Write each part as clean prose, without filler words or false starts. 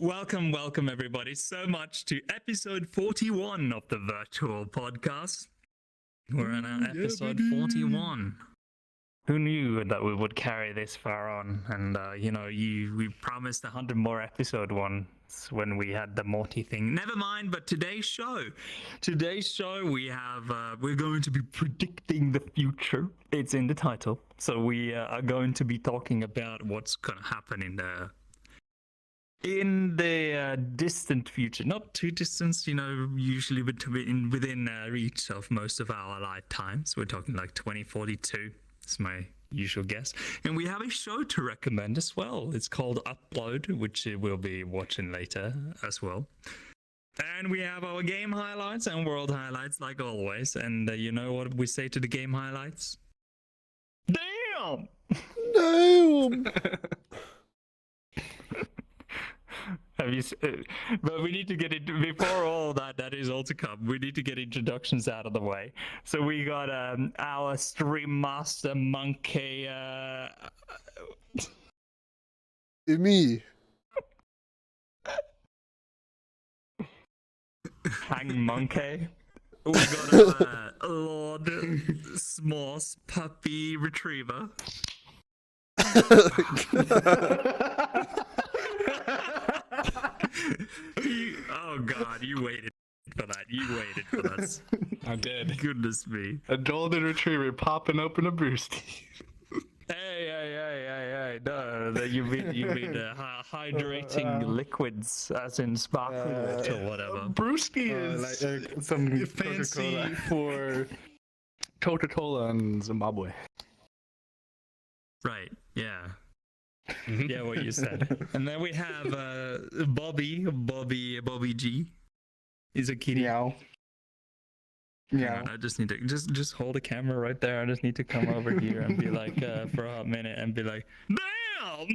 Welcome everybody so much to episode 41 of the virtual podcast. We're on our episode 41. Who knew that we would carry this far on? And we promised 100 more episode ones when we had the Morty thing. Never mind, but today's show we have we're going to be predicting the future. It's in the title. So we are going to be talking about what's going to happen in the distant future, not too distant, usually within reach of most of our lifetimes. We're talking like 2042. That's my usual guess. And we have a show to recommend as well. It's called Upload, which we'll be watching later as well. And we have our game highlights and world highlights like always. And you know what we say to the game highlights? Damn! Damn! But we need to get it before all that is all to come. We need to get introductions out of the way. So we got our stream master Monkee. Me. Hang Monkee. We got Lord Smores'es puppy retriever. Oh God, you waited for that. You waited for that. I did. Goodness me. A golden retriever popping open a brewski. Hey. No, you mean hydrating liquids, as in sparkling water or whatever. Brewski is like some fancy Coca-Cola. for Coca-Cola in Zimbabwe. Right, yeah. Yeah, what you said. And then we have Bobby G. He's a kitty. Meow. Yeah, I just need to just hold the camera right there. I just need to come over here and be like for a hot minute and be like, damn.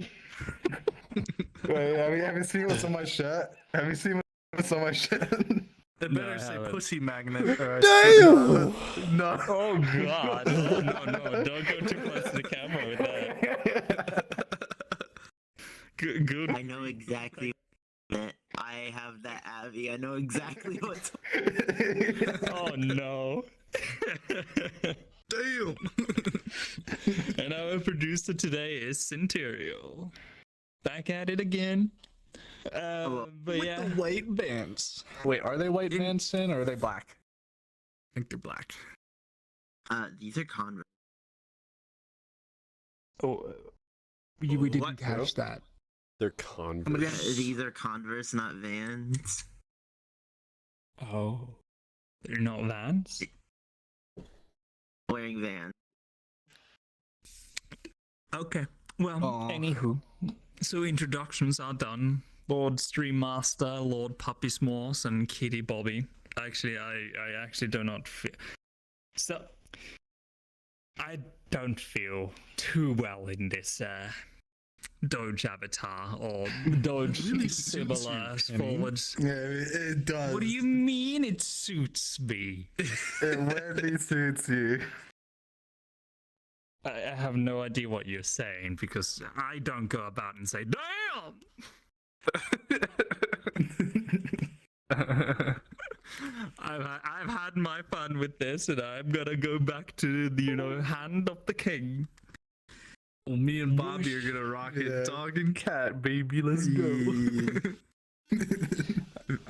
Wait, have you seen what's on my shirt? Have you seen what's on my shirt? They better say pussy magnet. Damn! No. Oh God! Oh, no! Don't go too close to the camera with that. Good. I know exactly what I have that Abby. I know exactly what's. Oh no. Damn. And our producer today is Centurial. Back at it again. But With yeah. the white vans. Wait, are they white vans, Sin, or are they black? I think they're black. These are Converse. Oh, we didn't catch that. They're Converse. These are Converse, not Vans. Oh. They're not Vans? Wearing Vans. Okay. Well, anywho. So introductions are done. Lord Stream Master, Lord Puppy S'mores, and Kitty Bobby. Actually, I actually do not feel... So, I don't feel too well in this Doge avatar, or Doge really similar suits you, forwards. Yeah, it does. What do you mean it suits me? It weirdly suits you. I have no idea what you're saying, because I don't go about and say, damn! I've had my fun with this, and I'm gonna go back to the hand of the king. Well, me and Bobby are gonna rock it, dog and cat, baby. Let's go.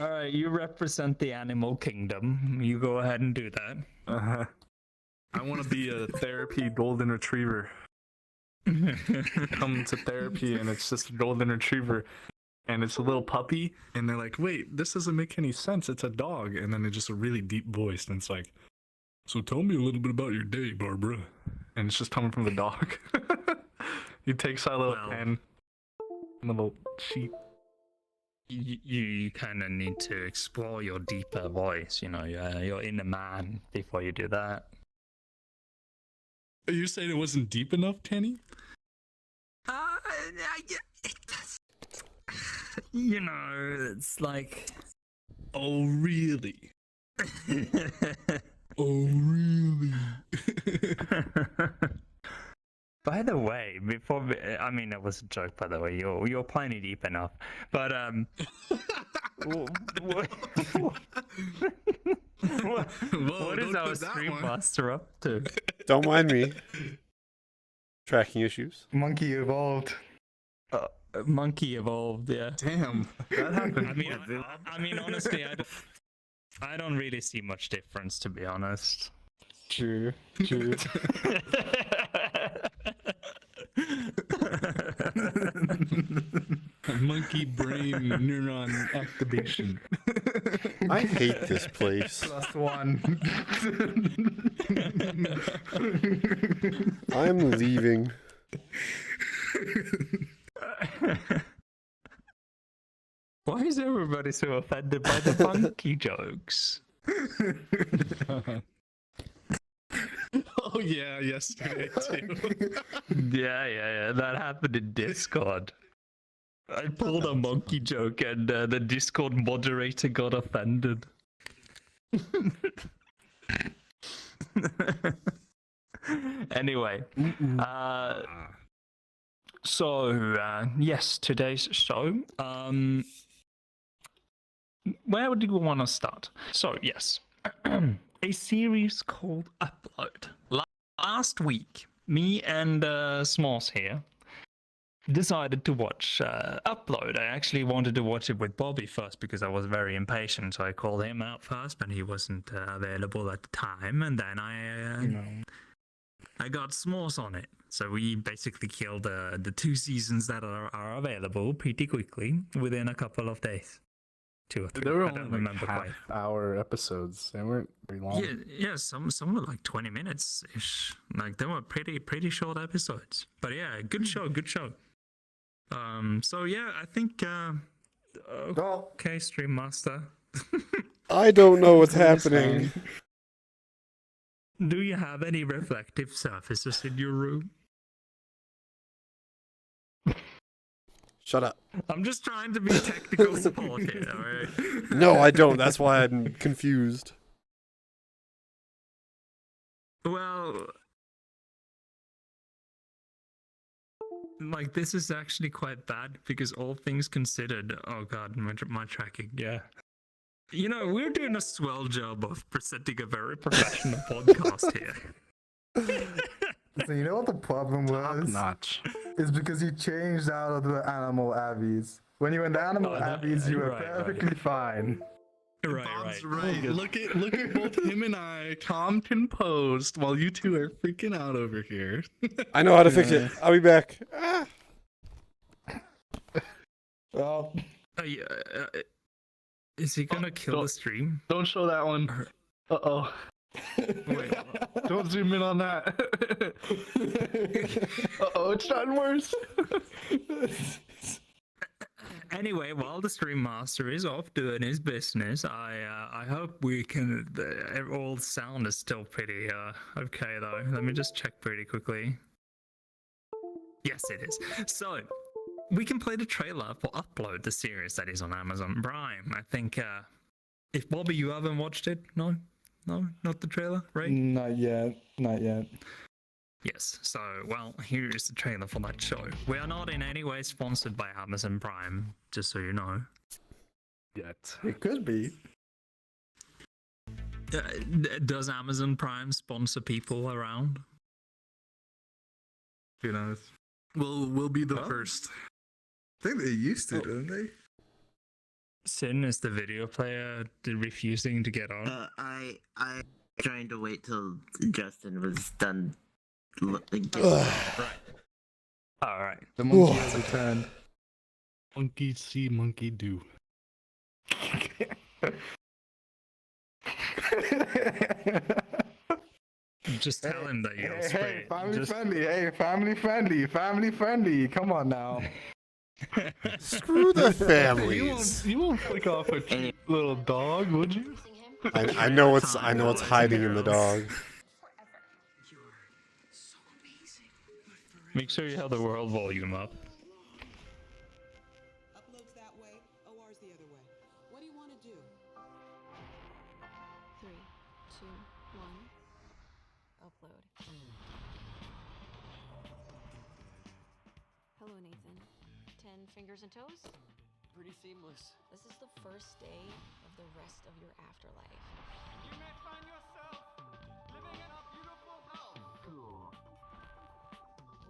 All right, you represent the animal kingdom. You go ahead and do that. I want to be a therapy golden retriever. Come to therapy, and it's just a golden retriever. And it's a little puppy, and they're like, wait, this doesn't make any sense. It's a dog. And then it's just a really deep voice, and it's like, so tell me a little bit about your day, Barbara. And it's just coming from the dog. He takes out a little pen, a little sheet. You kind of need to explore your deeper voice, your inner man before you do that. Are you saying it wasn't deep enough, Kenny? It's like... Oh, really? Oh, really? By the way, I mean that was a joke. By the way, you're plenty deep enough. But what Whoa, is don't our put that stream one. master up to? Don't mind me. Tracking issues. Monkee evolved. Monkee evolved. Yeah. Damn, that happened. I mean, honestly, I don't really see much difference, to be honest. True. True. Monkey brain neuron activation. I hate this place. +1. I'm leaving. Why is everybody so offended by the monkey jokes? Oh yeah, yesterday too. Yeah. That happened in Discord. I pulled a monkey joke and the Discord moderator got offended. Anyway, yes, today's show. Where do you want to start? So, yes, a series called Upload. Last week, me and Smores'es here decided to watch Upload. I actually wanted to watch it with Bobby first because I was very impatient, so I called him out first, but he wasn't available at the time, and then I got S'mores on it. So we basically killed the 2 seasons that are available pretty quickly within a couple of days. 2 or 3. They were I don't only remember like quite. half-hour episodes. They weren't very long. Yeah, some were like 20 minutes ish. Like they were pretty short episodes. But yeah, good show. So yeah, I think okay, Stream Master. I don't know what's happening. Do you have any reflective surfaces in your room? Shut up. I'm just trying to be technical support here, alright? No, I don't. That's why I'm confused. Well, like this is actually quite bad because all things considered, oh god, my tracking, yeah. You know, we're doing a swell job of presenting a very professional podcast here. So you know what the problem Top was? notch. Is because you changed out of the animal abbeys. When you were in the animal abbeys, you were perfectly fine. Bob's right. Look at both him and I, calm, composed, while you two are freaking out over here. I know how to fix it. I'll be back. Ah. Well, Is he gonna kill the stream? Don't show that one. Uh-oh. Wait, Don't zoom in on that. Uh-oh, it's gotten worse. anyway, while the stream master is off doing his business, I hope we can. All sound is still pretty okay though. Let me just check pretty quickly. Yes, it is. So we can play the trailer for Upload, the series that is on Amazon Prime. I think. If Bobby, you haven't watched it, no, not the trailer, right? not yet. Yes, so, well, here is the trailer for that show. We are not in any way sponsored by Amazon Prime, just so you know. Yet. It could be. Does Amazon Prime sponsor people around? Who knows? We'll be the Huh? first. I think they used to, didn't they? Sin is the video player refusing to get on. I trying to wait till Justin was done. Alright. The monkey has returned. Monkey see, monkey do. Just tell him that you'll Hey, spray. family friendly. Hey, family friendly. Come on now. Screw the families. You won't flick off a cute little dog, would you? I know what's hiding in the dog. Make sure you have the world volume up. Uploads that way, OR's the other way. What do you want to do? 3, 2, 1. Upload. Hello, Nathan. 10 fingers and toes? Pretty seamless. This is the first day of the rest of your afterlife. You may find yourself living in a beautiful house.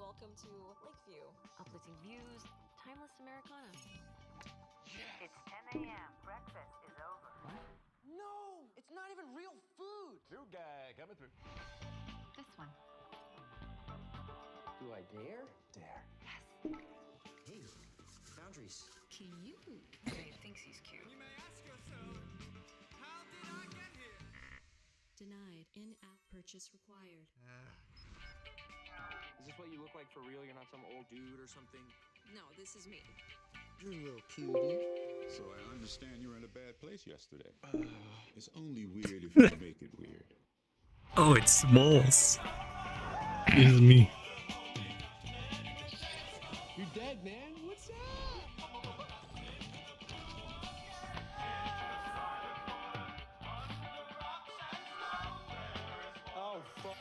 Welcome to Lakeview. Uplifting views, timeless Americana. It's 10 a.m. Breakfast is over. No! It's not even real food! New guy coming through. This one. Do I dare? Dare. Hey, boundaries. Cute. Dave thinks he's cute. You may ask yourself, how did I get here? Denied. In-app purchase required. Is this what you look like for real? You're not some old dude or something? No, this is me. You're a little cutie. So I understand you were in a bad place yesterday. It's only weird if you make it weird. Oh, it's Smores'es. It's me. You're dead, man. What's up? Oh, fuck.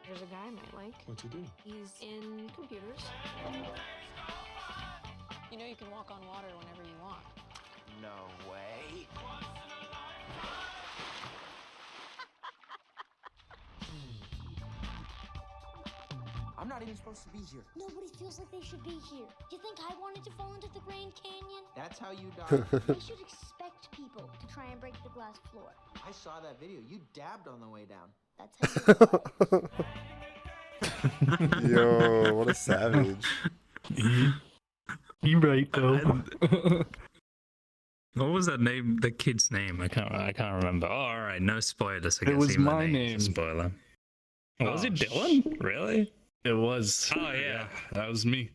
There's a guy I might like. What you do? He's in computers. You know you can walk on water whenever you want. No way. I'm not even supposed to be here. Nobody feels like they should be here. You think I wanted to fall into the Grand Canyon? That's how you die. We should expect people to try and break the glass floor. I saw that video. You dabbed on the way down. That's how you Yo, what a savage. You right though. What was that name? The kid's name? I can't remember. Oh, all right, no spoilers. I guess It was even the my name's a name. spoiler. Was Oh, it Dylan? Really? It was. Oh yeah. That was me.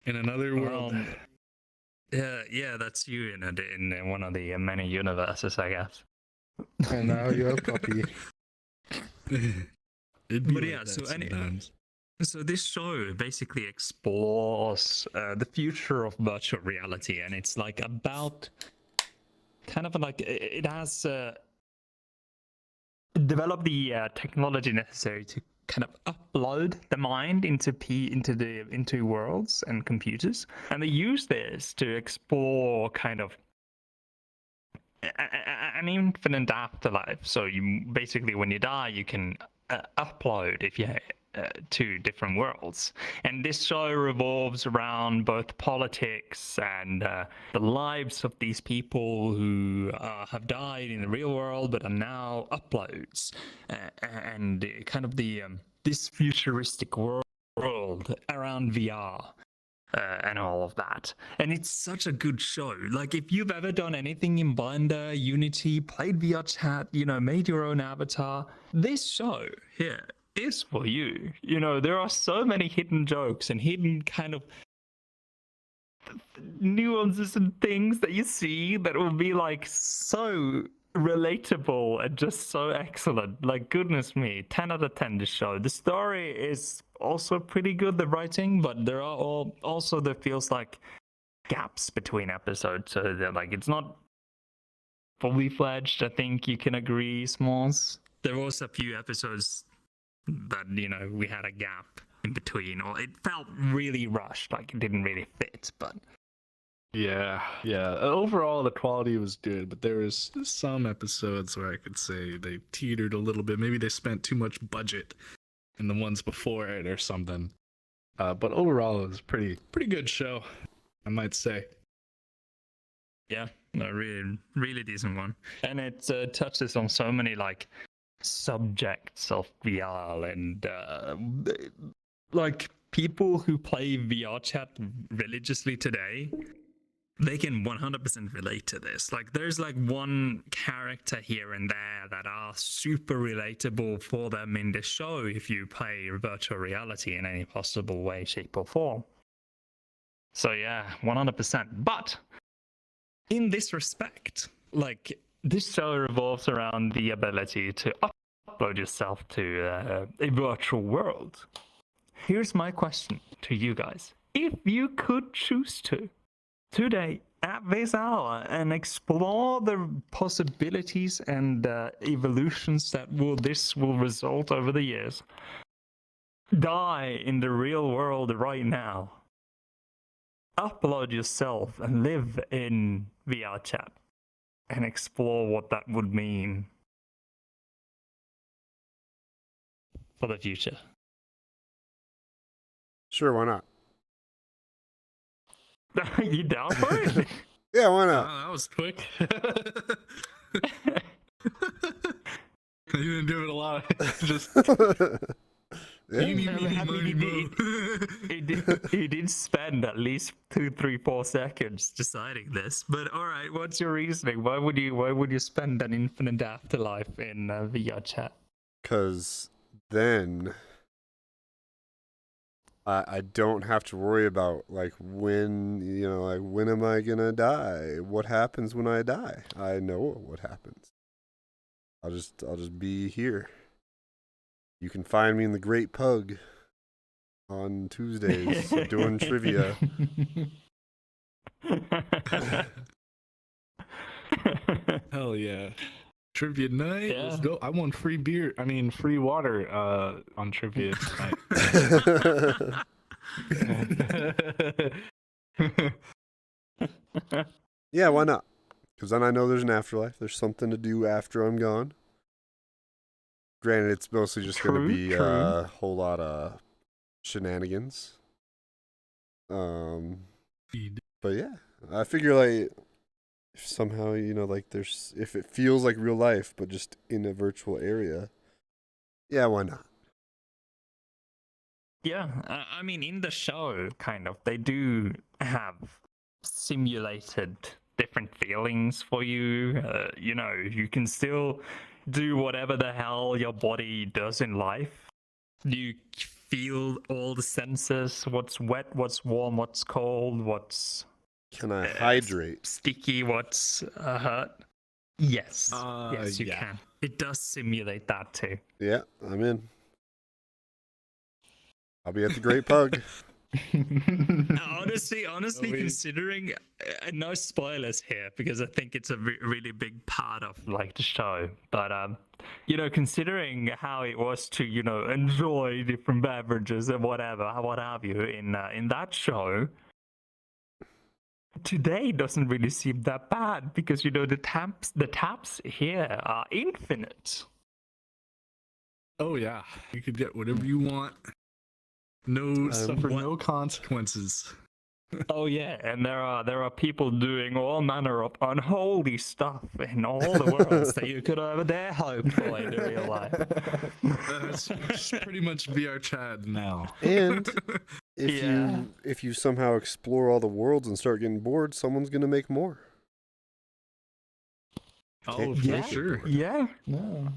In another world. Yeah, that's you in one of the many universes, I guess. And now you're a puppy. It'd be But like yeah, that so sometimes. So this show basically explores the future of virtual reality, and it's like about kind of like it has developed the technology necessary to kind of upload the mind into worlds and computers, and they use this to explore kind of an infinite afterlife. So you basically, when you die, you can upload if you to different worlds, and this show revolves around both politics and the lives of these people who have died in the real world but are now uploads, and kind of the this futuristic world around VR. And all of that. And it's such a good show. Like, if you've ever done anything in Blender, Unity, played VR chat, made your own avatar, this show here is for you. There are so many hidden jokes and hidden kind of nuances and things that you see that will be like so relatable and just so excellent. Like, goodness me, 10 out of 10 this show. The story is also pretty good, the writing, but there are also there feels like gaps between episodes, so that like it's not fully fledged. I think you can agree, Smalls. There was a few episodes that we had a gap in between, or it felt really rushed, like it didn't really fit. But Yeah. Overall, the quality was good, but there was some episodes where I could say they teetered a little bit. Maybe they spent too much budget in the ones before it or something. But overall, it was pretty good show, I might say. yeah, a really, really decent one. And it touches on so many like subjects of VR and like people who play VR chat religiously today. They can 100% relate to this. Like, there's like one character here and there that are super relatable for them in the show if you play virtual reality in any possible way, shape, or form. So yeah, 100%. But in this respect, like, this show revolves around the ability to upload yourself to a virtual world. Here's my question to you guys. If you could choose to, today, at this hour, and explore the possibilities and evolutions that this will result over the years, die in the real world right now, upload yourself and live in VR chat and explore what that would mean for the future. Sure, why not? You down for it? Yeah, why not? That was quick. You didn't do it a lot. Just he did spend at least 2, 3, 4 seconds deciding this. But all right, what's your reasoning? Why would you spend an infinite afterlife in VR chat? Because then I don't have to worry about like when when am I gonna die? What happens when I die? I know what happens. I'll just be here. You can find me in the Great Pug on Tuesdays doing trivia. Hell yeah. Trivia night. Yeah. Let's go. I won free water on trivia tonight. Yeah, why not? Because then I know there's an afterlife. There's something to do after I'm gone. Granted, it's mostly just going to be a whole lot of shenanigans. But yeah, I figure like if somehow if it feels like real life but just in a virtual area, yeah, why not? Yeah, I mean, in the show, kind of, they do have simulated different feelings for you. You can still do whatever the hell your body does in life. You feel all the senses, what's wet, what's warm, what's cold, what's... Can I hydrate? Sticky, what's hurt. Yes, yes, you can. It does simulate that too. Yeah, I'm in. I'll be at the Great Pug. honestly, considering no spoilers here because I think it's a really big part of like the show. But considering how it was to enjoy different beverages and what have you in that show, today doesn't really seem that bad because the taps here are infinite. Oh yeah, you could get whatever you want. Suffer no consequences. Oh yeah, and there are people doing all manner of unholy stuff in all the worlds that you could ever dare hope for in real life. That's pretty much VR chat now. And if you somehow explore all the worlds and start getting bored, someone's gonna make more. Oh, for sure. Yeah. No.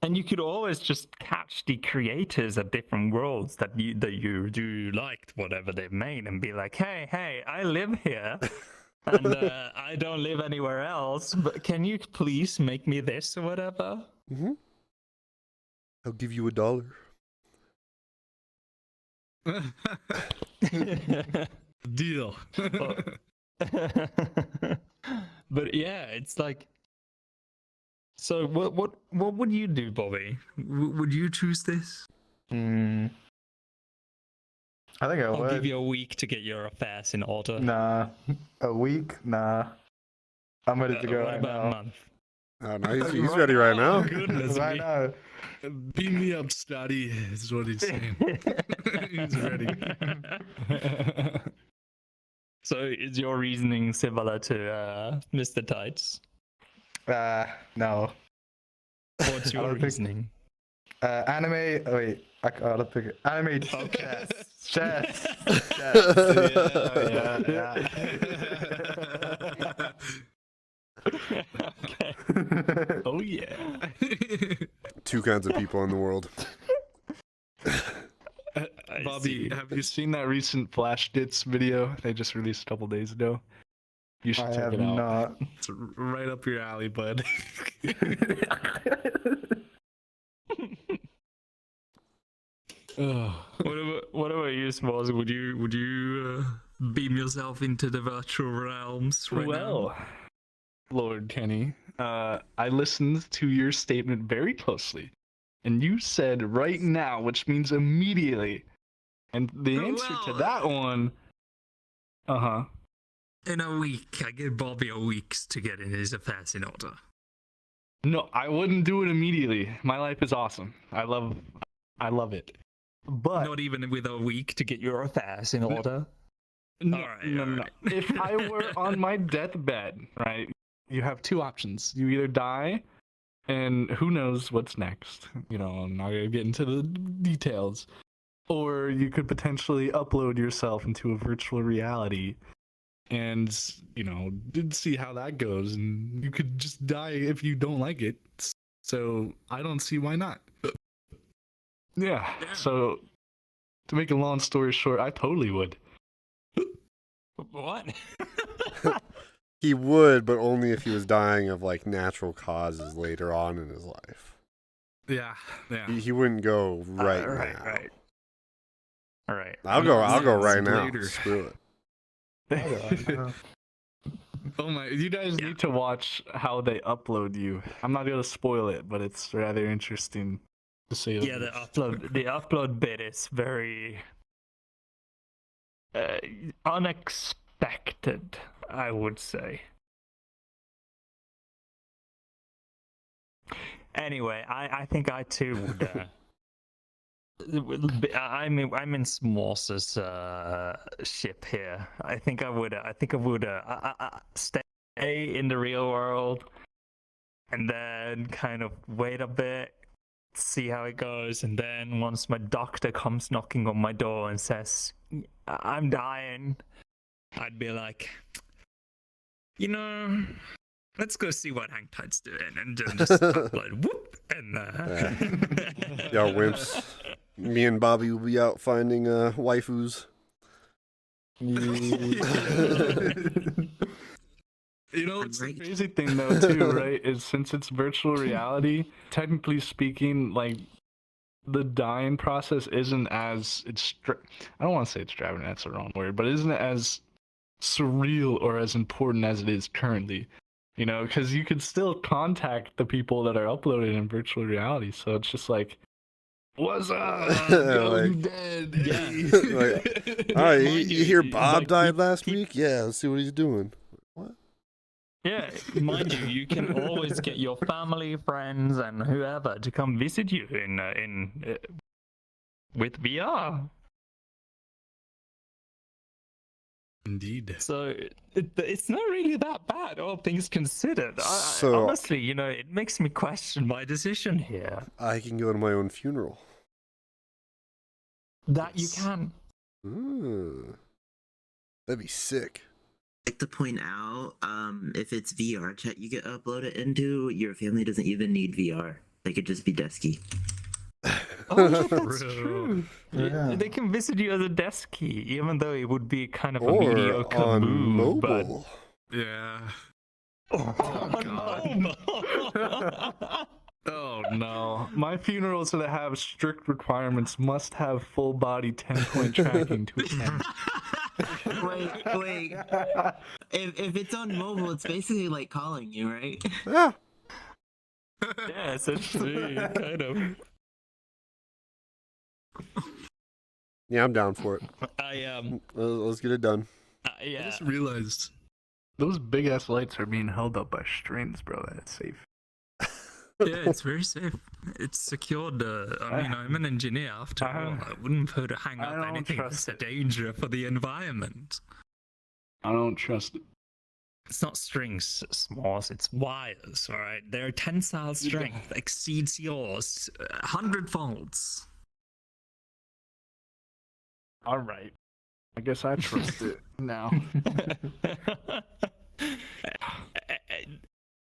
And you could always just catch the creators of different worlds that you do liked, whatever they've made, and be like, hey, I live here, and I don't live anywhere else, but can you please make me this or whatever? Mm-hmm. I'll give you $1. Deal. But yeah, it's like... So what would you do, Bobby? Would you choose this? I think I would. I'll give you a week to get your affairs in order. Nah, a week? Nah, I'm ready to go right about now. a month? Oh, no, he's ready right now. Goodness Right me. now. Beam me up, Scotty, is what he's saying. He's ready. So is your reasoning similar to Mr. Tights? No. What's your reasoning? Anime. Oh, wait, I gotta pick it. Anime. Okay. Chess. Yeah. Okay. Oh yeah. 2 kinds of people in the world. Bobby, have you seen that recent Flash Dits video they just released a couple days ago? You should check it out. Not. It's right up your alley, bud. What about you, Smalls? Would you beam yourself into the virtual realms right now? Lord Kenny, I listened to your statement very closely, And you said right now, which means immediately. And the answer to that one, In a week, I give Bobby a week to get his affairs in order. No, I wouldn't do it immediately. My life is awesome. I love it. But not even with a week to get your affairs in order. No, all right, no. If I were on my deathbed, right, you have two options. You either die, and who knows what's next. You know, I'm not gonna get into the details. Or you could potentially upload yourself into a virtual reality and, you know, see how that goes. And you could just die if you don't like it. So I don't see why not. Yeah. So to make a long story short, I totally would. What? He would, but only if he was dying of like natural causes later on in his life. Yeah. He wouldn't go right now. Right. All right. I'll go right now. Later. Screw it. Oh my! You guys need to watch how they upload you. I'm not gonna spoil it, but it's rather interesting to say. Yeah, the upload bit is very unexpected, I would say. Anyway, I think I too would. I'm in Smores'es ship here. I think I would stay in the real world and then kind of wait a bit, see how it goes, and then once my doctor comes knocking on my door and says I'm dying, I'd be like, you know, let's go see what Hang Tight's doing, and just upload whoop and Yo, wimps. Me and Bobby will be out finding waifus. You know, it's the crazy thing though too, right? Is since it's virtual reality, technically speaking, like the dying process isn't as I don't want to say extravagant, that's the wrong word, but isn't as surreal or as important as it is currently. You know, because you could still contact the people that are uploaded in virtual reality. So it's just like, what's up? Yo, Like, you dead. Yeah. Like, all right, you hear Bob died last week? Yeah, let's see what he's doing. What? Yeah, mind you, you can always get your family, friends, and whoever to come visit you with VR. Indeed. So it's not really that bad, all things considered. Honestly, you know, it makes me question my decision here. I can go to my own funeral. That you can. That'd be sick. I'd like to point out, if it's VR chat you get uploaded into, your family doesn't even need VR. They could just be desky. Oh, yeah, that's true. Yeah. They can visit you as a desk key, even though it would be kind of a mediocre on move. mobile. Yeah. Oh, Oh no. My funerals that have strict requirements must have full body 10-point tracking to attend. Wait. If it's on mobile, it's basically like calling you, right? Yeah. Yeah, essentially, kind of. Yeah, I'm down for it. Let's get it done. Yeah. I just realized those big ass lights are being held up by strings, bro. That's safe. Yeah, it's very safe. It's secured. I mean, I'm an engineer after all. I wouldn't put a hang up anything that's a danger for the environment. I don't trust it. It's not strings, S'mores, it's wires, alright? Their tensile strength exceeds yours 100 folds. Alright. I guess I trust it now.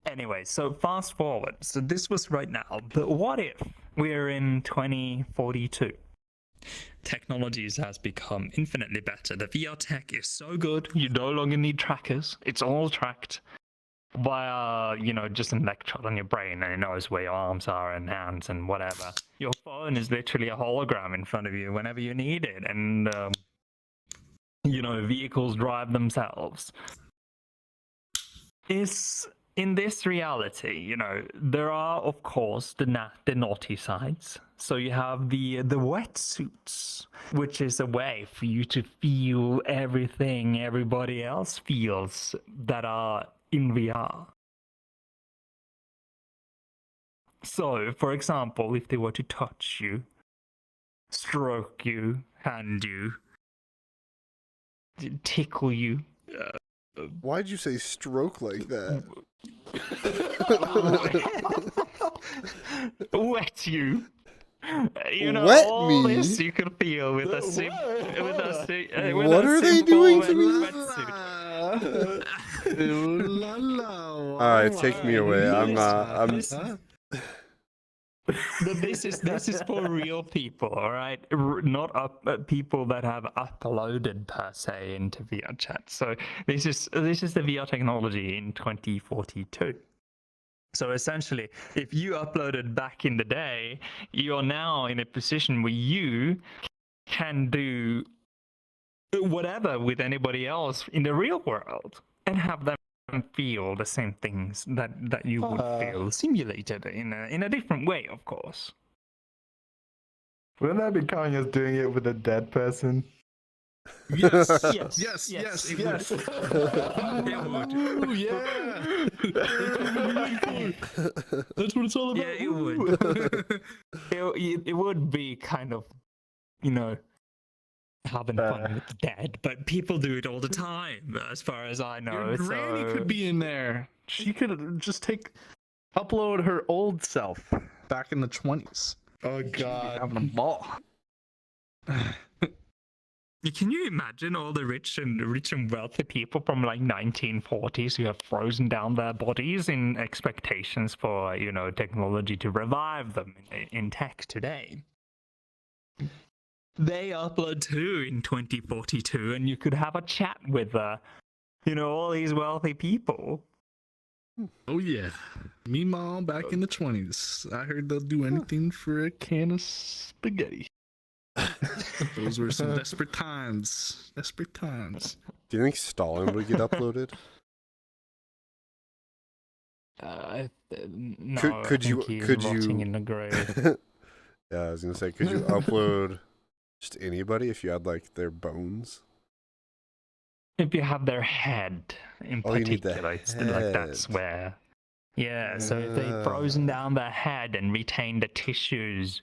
Anyway, so fast forward. So this was right now, but what if we're in 2042? Technologies has become infinitely better. The VR tech is so good, you no longer need trackers. It's all tracked via, just an electrode on your brain, and it knows where your arms are and hands and whatever. Your phone is literally a hologram in front of you whenever you need it, and vehicles drive themselves. Is in this reality, you know, there are of course the naughty sides. So you have the wetsuits, which is a way for you to feel everything everybody else feels that are in VR. So, for example, if they were to touch you, stroke you, hand you, tickle you. Why'd you say stroke like that? Wet you. You know, Wet all me? this you can feel with a What are they doing to me? wetsuit. Alright, take me away. I'm not. This is for real people, all right? Not people that have uploaded per se into VR chat. So this is the VR technology in 2042. So essentially, if you uploaded back in the day, you're now in a position where you can do whatever with anybody else in the real world and have them feel the same things that you would feel simulated in a different way, of course. Wouldn't that be counting as doing it with a dead person? Yes. Yes. Yes. It Yes. would. It would. Ooh, yeah. That's what it's all about. Yeah, it would. It would be kind of, you know, having fun with the dead, but people do it all the time, as far as I know. Your granny could be in there. She could just upload her old self back in the 20s. Oh god. Having a ball. Can you imagine all the rich and wealthy people from like 1940s who have frozen down their bodies in expectations for, you know, technology to revive them in tech today? They upload too in 2042, and you could have a chat with, you know, all these wealthy people. Oh yeah, Meemaw back in the 20s. I heard they'll do anything for a can of spaghetti. Those were some desperate times. Desperate times. Do you think Stalin would get uploaded? No, Could you rotting in the grave. Yeah, I was gonna say, could you upload just anybody if you had like their bones? If you have their head in Oh, you need the particular, it's like that's head. where. Yeah, so if they've frozen down their head and retained the tissues,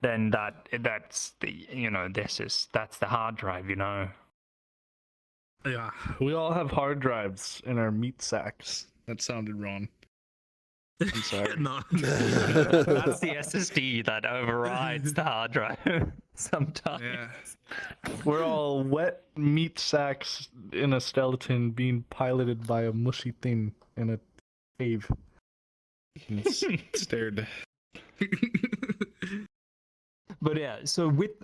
then that's the, you know, that's the hard drive, you know. Yeah, we all have hard drives in our meat sacks. That sounded wrong. I'm sorry. No, that's the SSD that overrides the hard drive sometimes. Yeah. We're all wet meat sacks in a skeleton being piloted by a mushy thing in a cave. Stared. But yeah, so with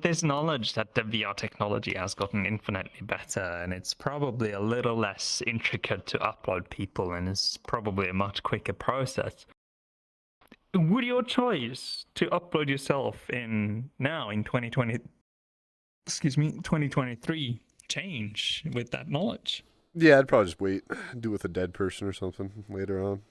this knowledge that the VR technology has gotten infinitely better, and it's probably a little less intricate to upload people, and it's probably a much quicker process. Would your choice to upload yourself in 2023 change with that knowledge? Yeah, I'd probably just wait, do it with a dead person or something later on.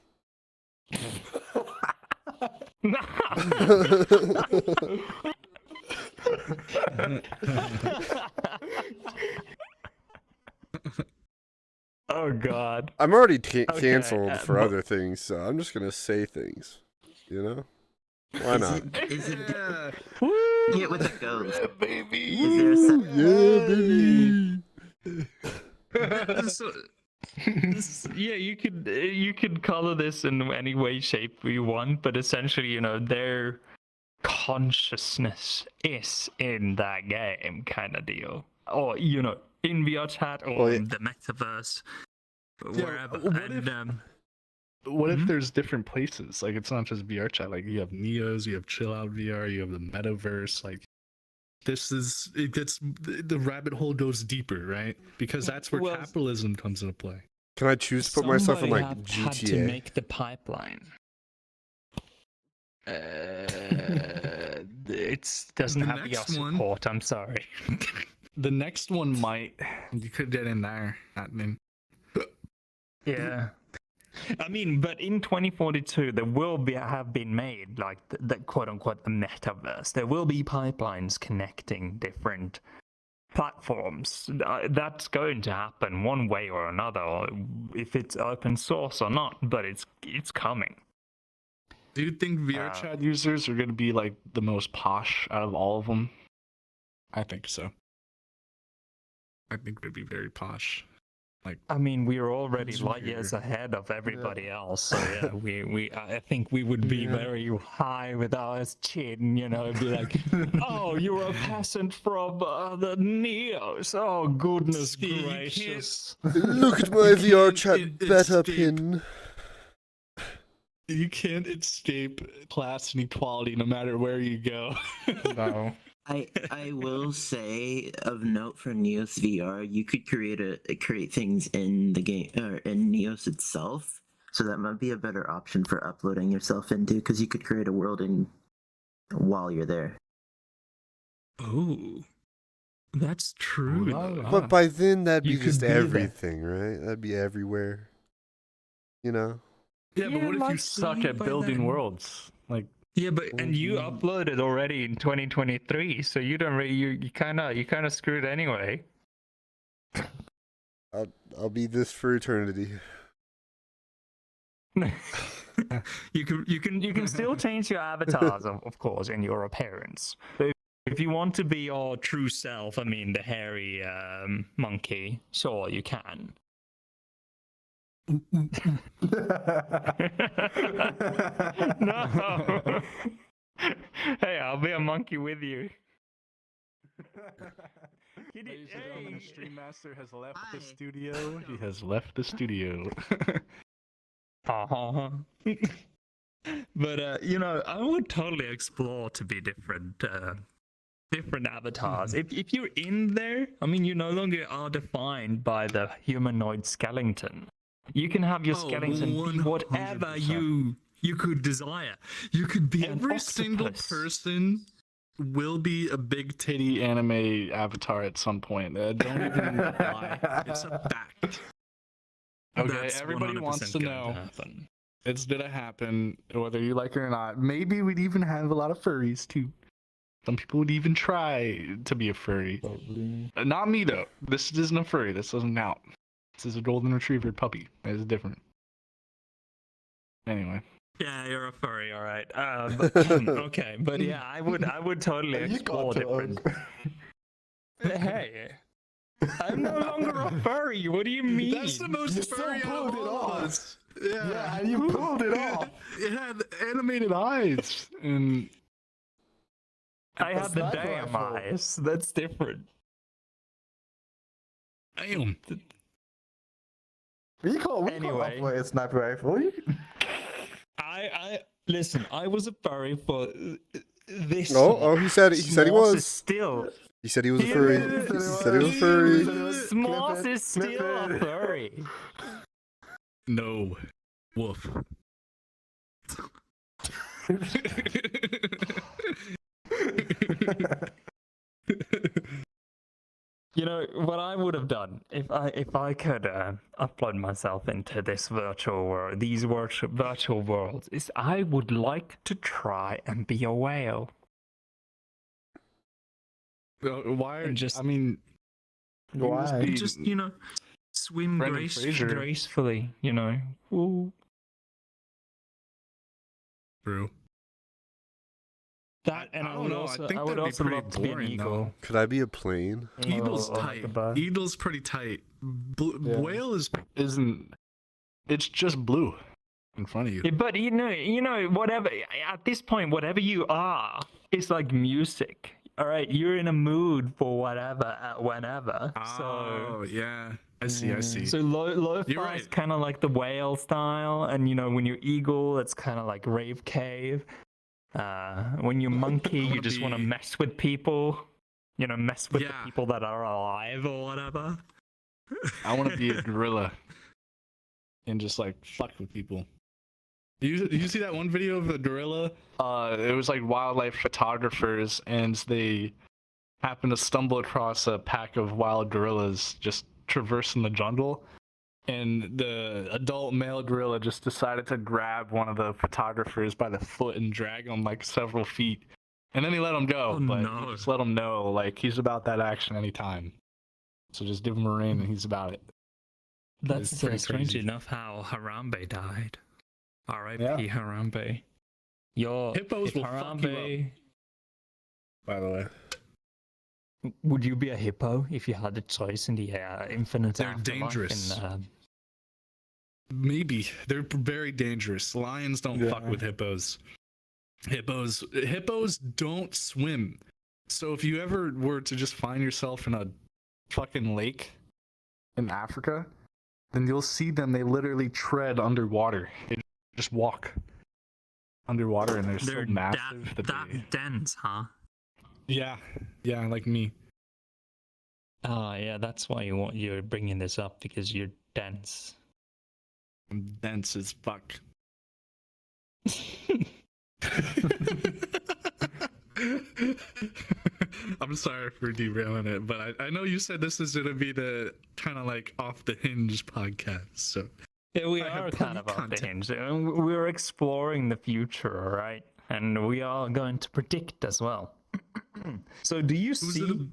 Oh god. I'm already canceled for other things, so I'm just gonna say things. You know? Why not? Is it get with the ghost, baby? Is there baby. Yeah, you could color this in any way, shape you want, but essentially, you know, their consciousness is in that game, kind of deal, or you know, in VR chat or in the metaverse, wherever. What if there's different places? Like, it's not just VR chat. Like, you have Neos, you have Chill Out VR, you have the metaverse. Like, the rabbit hole goes deeper, right? Because that's where capitalism comes into play. Can I choose to put myself in like had GTA? to make the pipeline. It doesn't have VR support. I'm sorry. The next one might. You could get in there, admin. Yeah. I mean, but in 2042, there will have been made like the quote unquote the metaverse. There will be pipelines connecting different platforms. That's going to happen one way or another, if it's open source or not. But it's coming. Do you think VR chat users are going to be like the most posh out of all of them? I think so. I think they'd be very posh. Like, I mean, we are already light years ahead of everybody else. So yeah, I think we would be very high with our chin, you know, be like, oh, you're a peasant from the Neos. Oh, goodness gracious. Look at my VR chat beta pin. You can't escape class inequality no matter where you go. No. I will say of note for Neos VR, you could create things in the game or in Neos itself, so that might be a better option for uploading yourself into, because you could create a world while you're there. Oh, that's true. But by then, that'd be You could just be there. everything, right? That'd be everywhere. You know? Yeah, but what if you likely suck at by building then. worlds? Like, Yeah, but and you uploaded already in 2023, so you don't really you kind of screwed anyway. I'll be this for eternity. You can still change your avatars, of course, in your appearance. So if you want to be your true self, I mean the hairy monkey, sure you can. No. Hey, I'll be a monkey with you. ladies and gentlemen, the Stream Master has left the studio. He has left the studio. But you know, I would totally explore to be different avatars. If you're in there, I mean, you no longer are defined by the humanoid skeleton. You can have your skeleton be whatever you could desire. You could be Every an single octopus. person will be a big titty anime avatar at some point. Don't even lie. It's a fact. Okay, That's everybody 100% wants to going know. happen. It's gonna happen, whether you like it or not. Maybe we'd even have a lot of furries too. Some people would even try to be a furry. Not me though. This isn't a furry. This doesn't count. This is a golden retriever puppy. It's different. Anyway. Yeah, you're a furry, all right. But, okay, but yeah, I would totally explore different. Hey, I'm no longer a furry. What do you mean? That's the most furry out of all of us. Yeah, you pulled it off. It had animated eyes, and I had the damn eyes. That's different. damn. We can't Anyway. operate a sniper rifle. I listen. I was a furry for this. Oh, he said he Smores'es was. still. He said he was a furry. He said he was a furry. Smores'es is still a furry. No. Woof. You know what I would have done if I could upload myself into this virtual world, these virtual worlds, is I would like to try and be a whale. Why? And just- I mean, Why? Just you know, swim Brendan Fraser. gracefully. You know. Ooh. True. That and I I don't would know, I also, think I would that'd be also pretty love to be an boring, eagle. though. Could I be a plane? Eagle's Or tight. like a bird. Eagle's pretty tight. Yeah. Whale isn't. It's just blue in front of you. Yeah, but you know, whatever. At this point, whatever you are, it's like music. All right, you're in a mood for whatever, whenever. Oh, yeah. I see. So lo-fi You're right. is kind of like the whale style, and you know, when you're eagle, it's kind of like rave cave. When you're monkey, you wanna just want to be- mess with people. You know, mess with the Yeah. people that are alive or whatever. I want to be a gorilla and just like fuck with people. You see that one video of a gorilla? It was like wildlife photographers, and they happened to stumble across a pack of wild gorillas just traversing the jungle, and the adult male gorilla just decided to grab one of the photographers by the foot and drag him like several feet. And then he let him go, Oh, but no. he just let him know like he's about that action anytime. So just give him a rein and he's about it. That's It's pretty strange crazy. enough how Harambe died. R.I.P. Yeah. Harambe. Hippos if will fuck you Harambe, By the way, would you be a hippo if you had a choice in the infinite They're afterlife dangerous. in, maybe they're very dangerous. Lions don't fuck with hippos. Hippos don't swim. So if you ever were to just find yourself in a fucking lake in Africa, then you'll see them. They literally tread underwater. They just walk underwater, and they're so massive that dense, huh? Yeah, like me. Yeah, that's why you're bringing this up, because you're dense. I'm dense as fuck. I'm sorry for derailing it, but I know you said this is gonna be the kind of like off the hinge podcast, so Yeah, we I are have kind of plenty off the content. hinge. We're exploring the future, all right? And we are going to predict as well. So do you see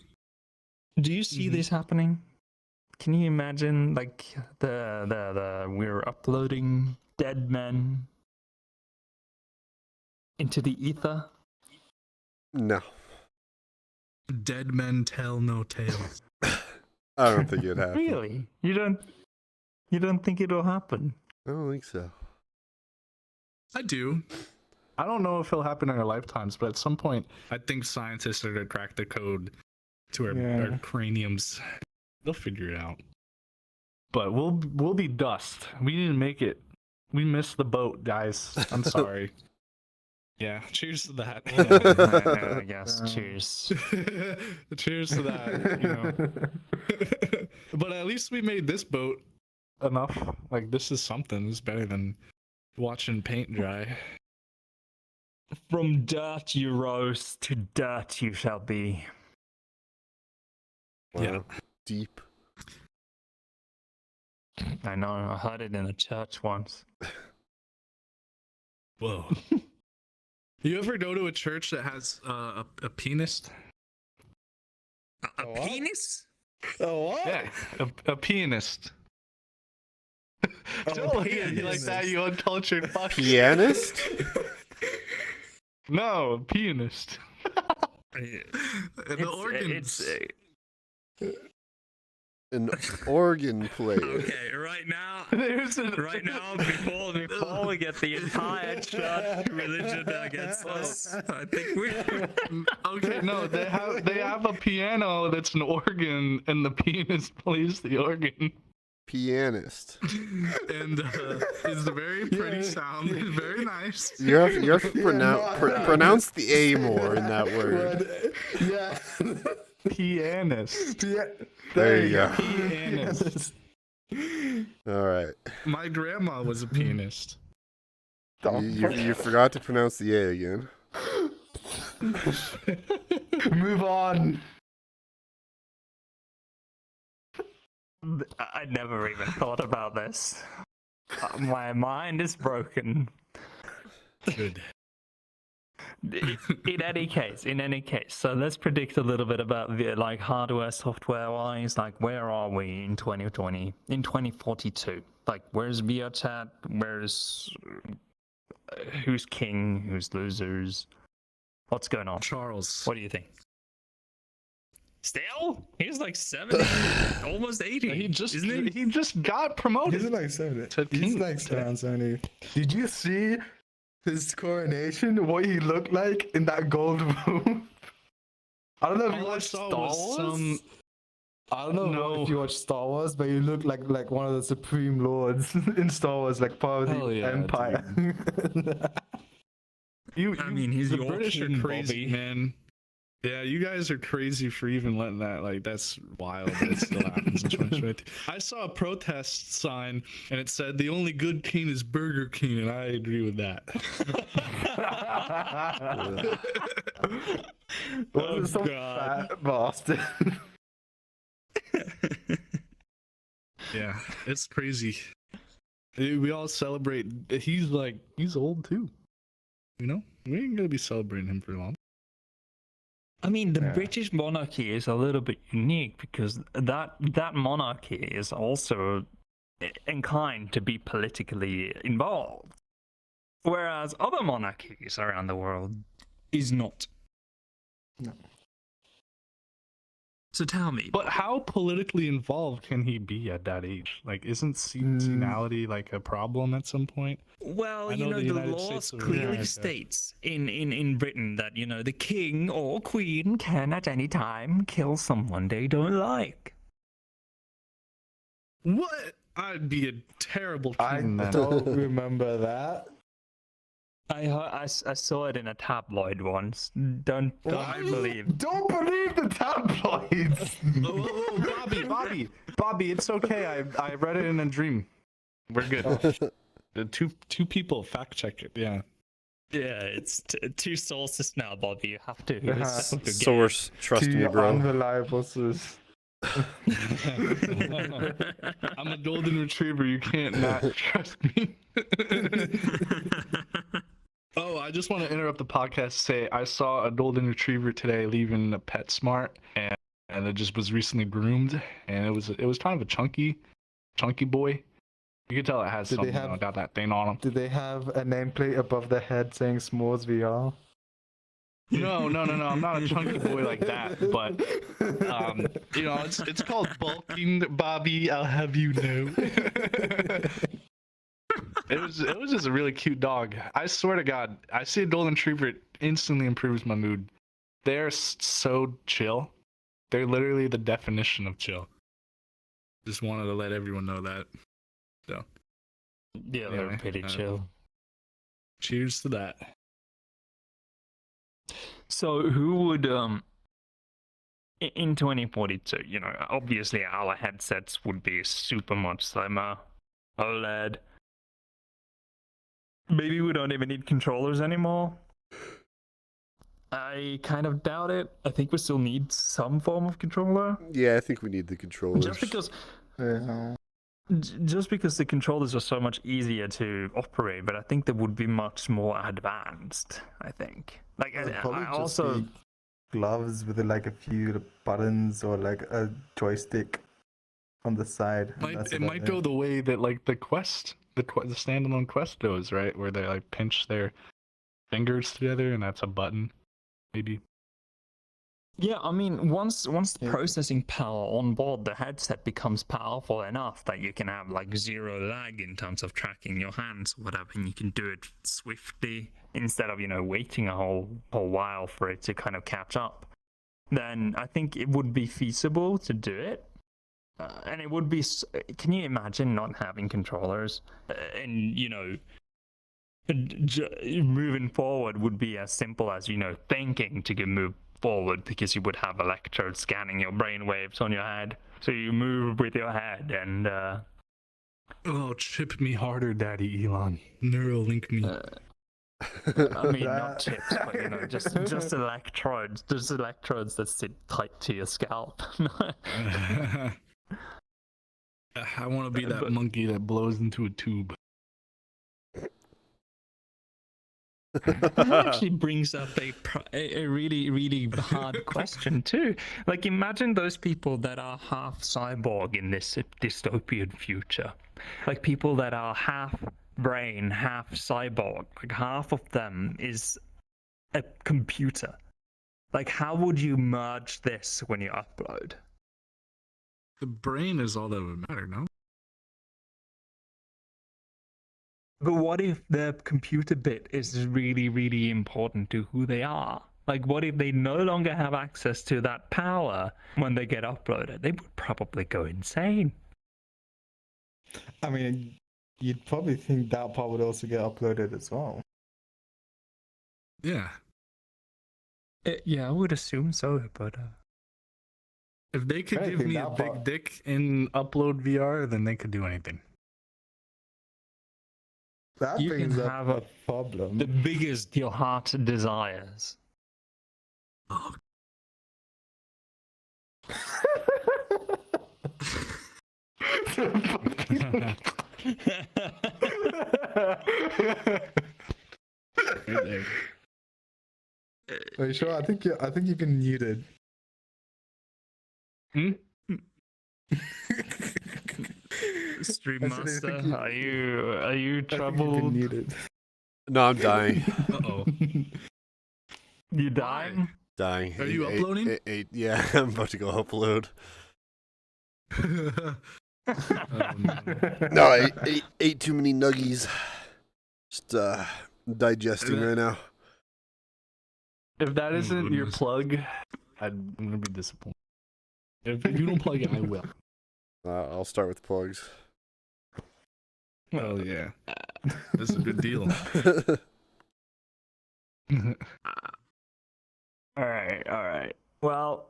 this happening? Can you imagine, like, the we're uploading dead men into the ether? No. Dead men tell no tales. I don't think it'd happen. Really? You don't think it'll happen? I don't think so. I do. I don't know if it'll happen in our lifetimes, but at some point, I think scientists are gonna crack the code to our craniums. They'll figure it out. But we'll be dust. We didn't make it. We missed the boat, guys. I'm sorry. Yeah. Cheers to that. I guess. Cheers. Cheers to that. You know. But at least we made this boat enough. Like, this is something. It's better than watching paint dry. From dirt you rose, to dirt you shall be. Wow. Yeah. Deep. I know, I heard it in a church once. Whoa. You ever go to a church that has a pianist? A penis? Oh, what? Yeah, a pianist. Don't look at me like that, you uncultured fuck. Pianist? No, pianist. The organs. An organ player. Okay, right now, before we get the entire church religion against us, I think we. Okay, no, they have a piano that's an organ, and the pianist plays the organ. Pianist. And it's a very pretty sound. It's very nice. You have to pronounce the A more in that word. Yeah. Pianist. There you go. Pianist. All right. My grandma was a pianist. You forgot to pronounce the A again. Move on. I never even thought about this. My mind is broken. Good. In any case, so let's predict a little bit about the hardware, software wise. Like, where are we in 2020, in 2042? Like, where's VR chat? Where's who's king? Who's losers? What's going on? Charles. What do you think? Still? He's like 70, almost 80. He just got promoted. He's like 70. To He's king. like around 70. Did you see his coronation? What he looked like in that gold room? I don't know if you All I watched saw Star was Wars. I don't know if you watched Star Wars, but you look like one of the supreme lords in Star Wars, like part of Hell the yeah, Empire. I mean, he's the your British are king, crazy, Bobby. man. Yeah, you guys are crazy for even letting that. Like, that's wild that it still happens in 2022. I saw a protest sign and it said the only good king is Burger King, and I agree with that. Oh, some fat bastard. Yeah, it's crazy. We all celebrate. He's old too. You know, we ain't gonna be celebrating him for long. I mean, the British monarchy is a little bit unique because that monarchy is also inclined to be politically involved, whereas other monarchies around the world is not. No. So tell me. But how politically involved can he be at that age? Like, isn't senility like a problem at some point? Well, I you know, the United law States of clearly America- states in Britain that, you know, the king or queen can at any time kill someone they don't like. What? I'd be a terrible I king then. don't remember that. I saw it in a tabloid once. Don't believe. Don't believe the tabloids. Bobby, it's okay. I read it in a dream. We're good. The two people fact check it. Yeah. Yeah, it's two sources now, Bobby. You have to. Source, trust me, bro. Unreliable sources. I'm a golden retriever. You can't not trust me. Oh, I just want to interrupt the podcast to say I saw a golden retriever today leaving the PetSmart, and it just was recently groomed, and it was kind of a chunky boy. You can tell it has something got that thing on him. Did they have a nameplate above their head saying S'mores VR? No, I'm not a chunky boy like that, but you know, it's called bulking, Bobby. I'll have you know. It was just a really cute dog. I swear to God, I see a golden retriever, it instantly improves my mood. They're so chill. They're literally the definition of chill. Just wanted to let everyone know that. So yeah, they're pretty chill. Cheers to that. So who would in 2042, you know, obviously our headsets would be super much slimmer, OLED. Maybe we don't even need controllers anymore. I kind of doubt it. I think we still need some form of controller. Yeah, I think we need the controllers. Just because the controllers are so much easier to operate, but I think they would be much more advanced, I think. Like, I also... gloves with like a few buttons or like a joystick on the side. It might go the way that like the Quest, the standalone Quest goes, right? Where they like pinch their fingers together and that's a button, maybe. Yeah, I mean, once the processing power on board the headset becomes powerful enough that you can have like zero lag in terms of tracking your hands or whatever, and you can do it swiftly instead of, you know, waiting a whole while for it to kind of catch up, then I think it would be feasible to do it. And it would be, can you imagine not having controllers? And, you know, moving forward would be as simple as, you know, thinking to move forward, because you would have electrodes scanning your brain waves on your head. So you move with your head and... Oh, chip me harder, Daddy Elon. Neuralink me. I mean, not chips, but, you know, just electrodes. Just electrodes that sit tight to your scalp. I want to be that monkey that blows into a tube. That actually brings up a really, really hard question too. Like, imagine those people that are half cyborg in this dystopian future. Like, people that are half brain, half cyborg. Like, half of them is a computer. Like, how would you merge this when you upload? The brain is all that would matter, no? But what if the computer bit is really, really important to who they are? Like, what if they no longer have access to that power when they get uploaded? They would probably go insane. I mean, you'd probably think that part would also get uploaded as well. Yeah. Yeah, I would assume so, but... If they could give me a big dick in upload VR, then they could do anything. That you brings can up have a problem. The biggest your heart desires. Oh. Right there. Are you sure? I think you've been muted. Stream I said, I Master, think you- are you I think you've been troubled? muted. No, I'm dying. Uh-oh. You dying? Dying. Are you uploading? Yeah, I'm about to go upload. Oh, no. No, I ate too many nuggies. Just digesting right now. If that isn't your goodness. plug, I'm gonna be disappointed. If you don't plug it, I will. I'll start with plugs. Oh yeah, this is a good deal. Alright. Well.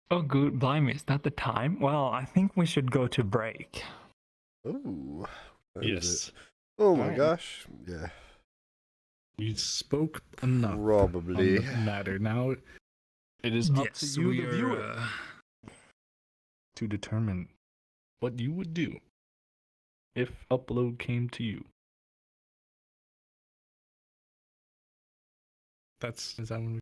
Oh, good. Blimey, is that the time? Well, I think we should go to break. Ooh. that is Yes, it. Oh my Alright. gosh. Yeah. you spoke enough on Probably. the matter. Now it is up Yes, to you, we the are. viewer, to determine what you would do if upload came to you. Is that when we...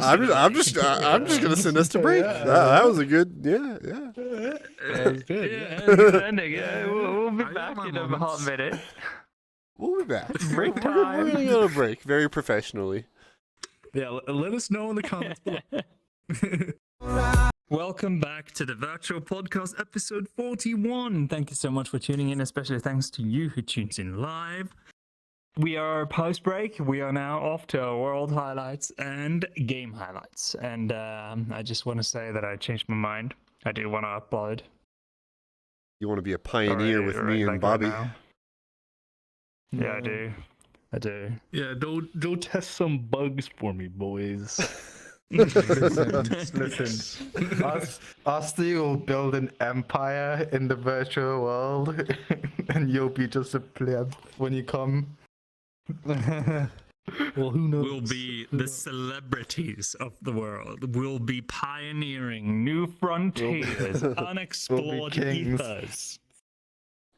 I'm just gonna send us to break. That was a good. Yeah. That was good. Yeah, good ending. Yeah, we'll be I got back my in a hot moments. minute. We'll be back. Break We're time. gonna go to break very professionally. Yeah, let us know in the comments below. Welcome back to the virtual podcast episode 41. Thank you so much for tuning in, especially thanks to you who tunes in live. We are post break. We are now off to our world highlights and game highlights. And I just want to say that I changed my mind. I do want to upload. You want to be a pioneer with me and Bobby? now. Yeah, I do. Yeah, go test some bugs for me, boys. Listen. Us three will build an empire in the virtual world, and you'll be just a pleb when you come. Well, who knows? We'll be the celebrities of the world. We'll be pioneering new frontiers, unexplored kings. ethers.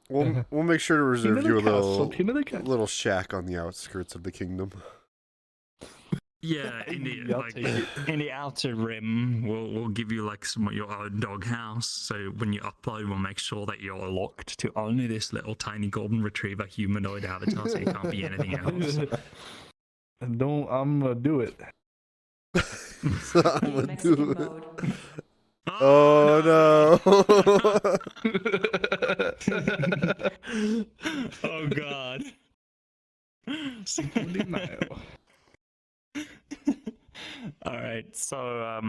We'll make sure to reserve you a King of the castle. little shack on the outskirts of the kingdom. Yeah, in the outer rim, we'll give you like your own doghouse. So when you upload, we'll make sure that you're locked to only this little tiny golden retriever humanoid avatar, so you can't be anything else. I'm gonna do it. I'm gonna do it. Oh no! Oh god. Alright, so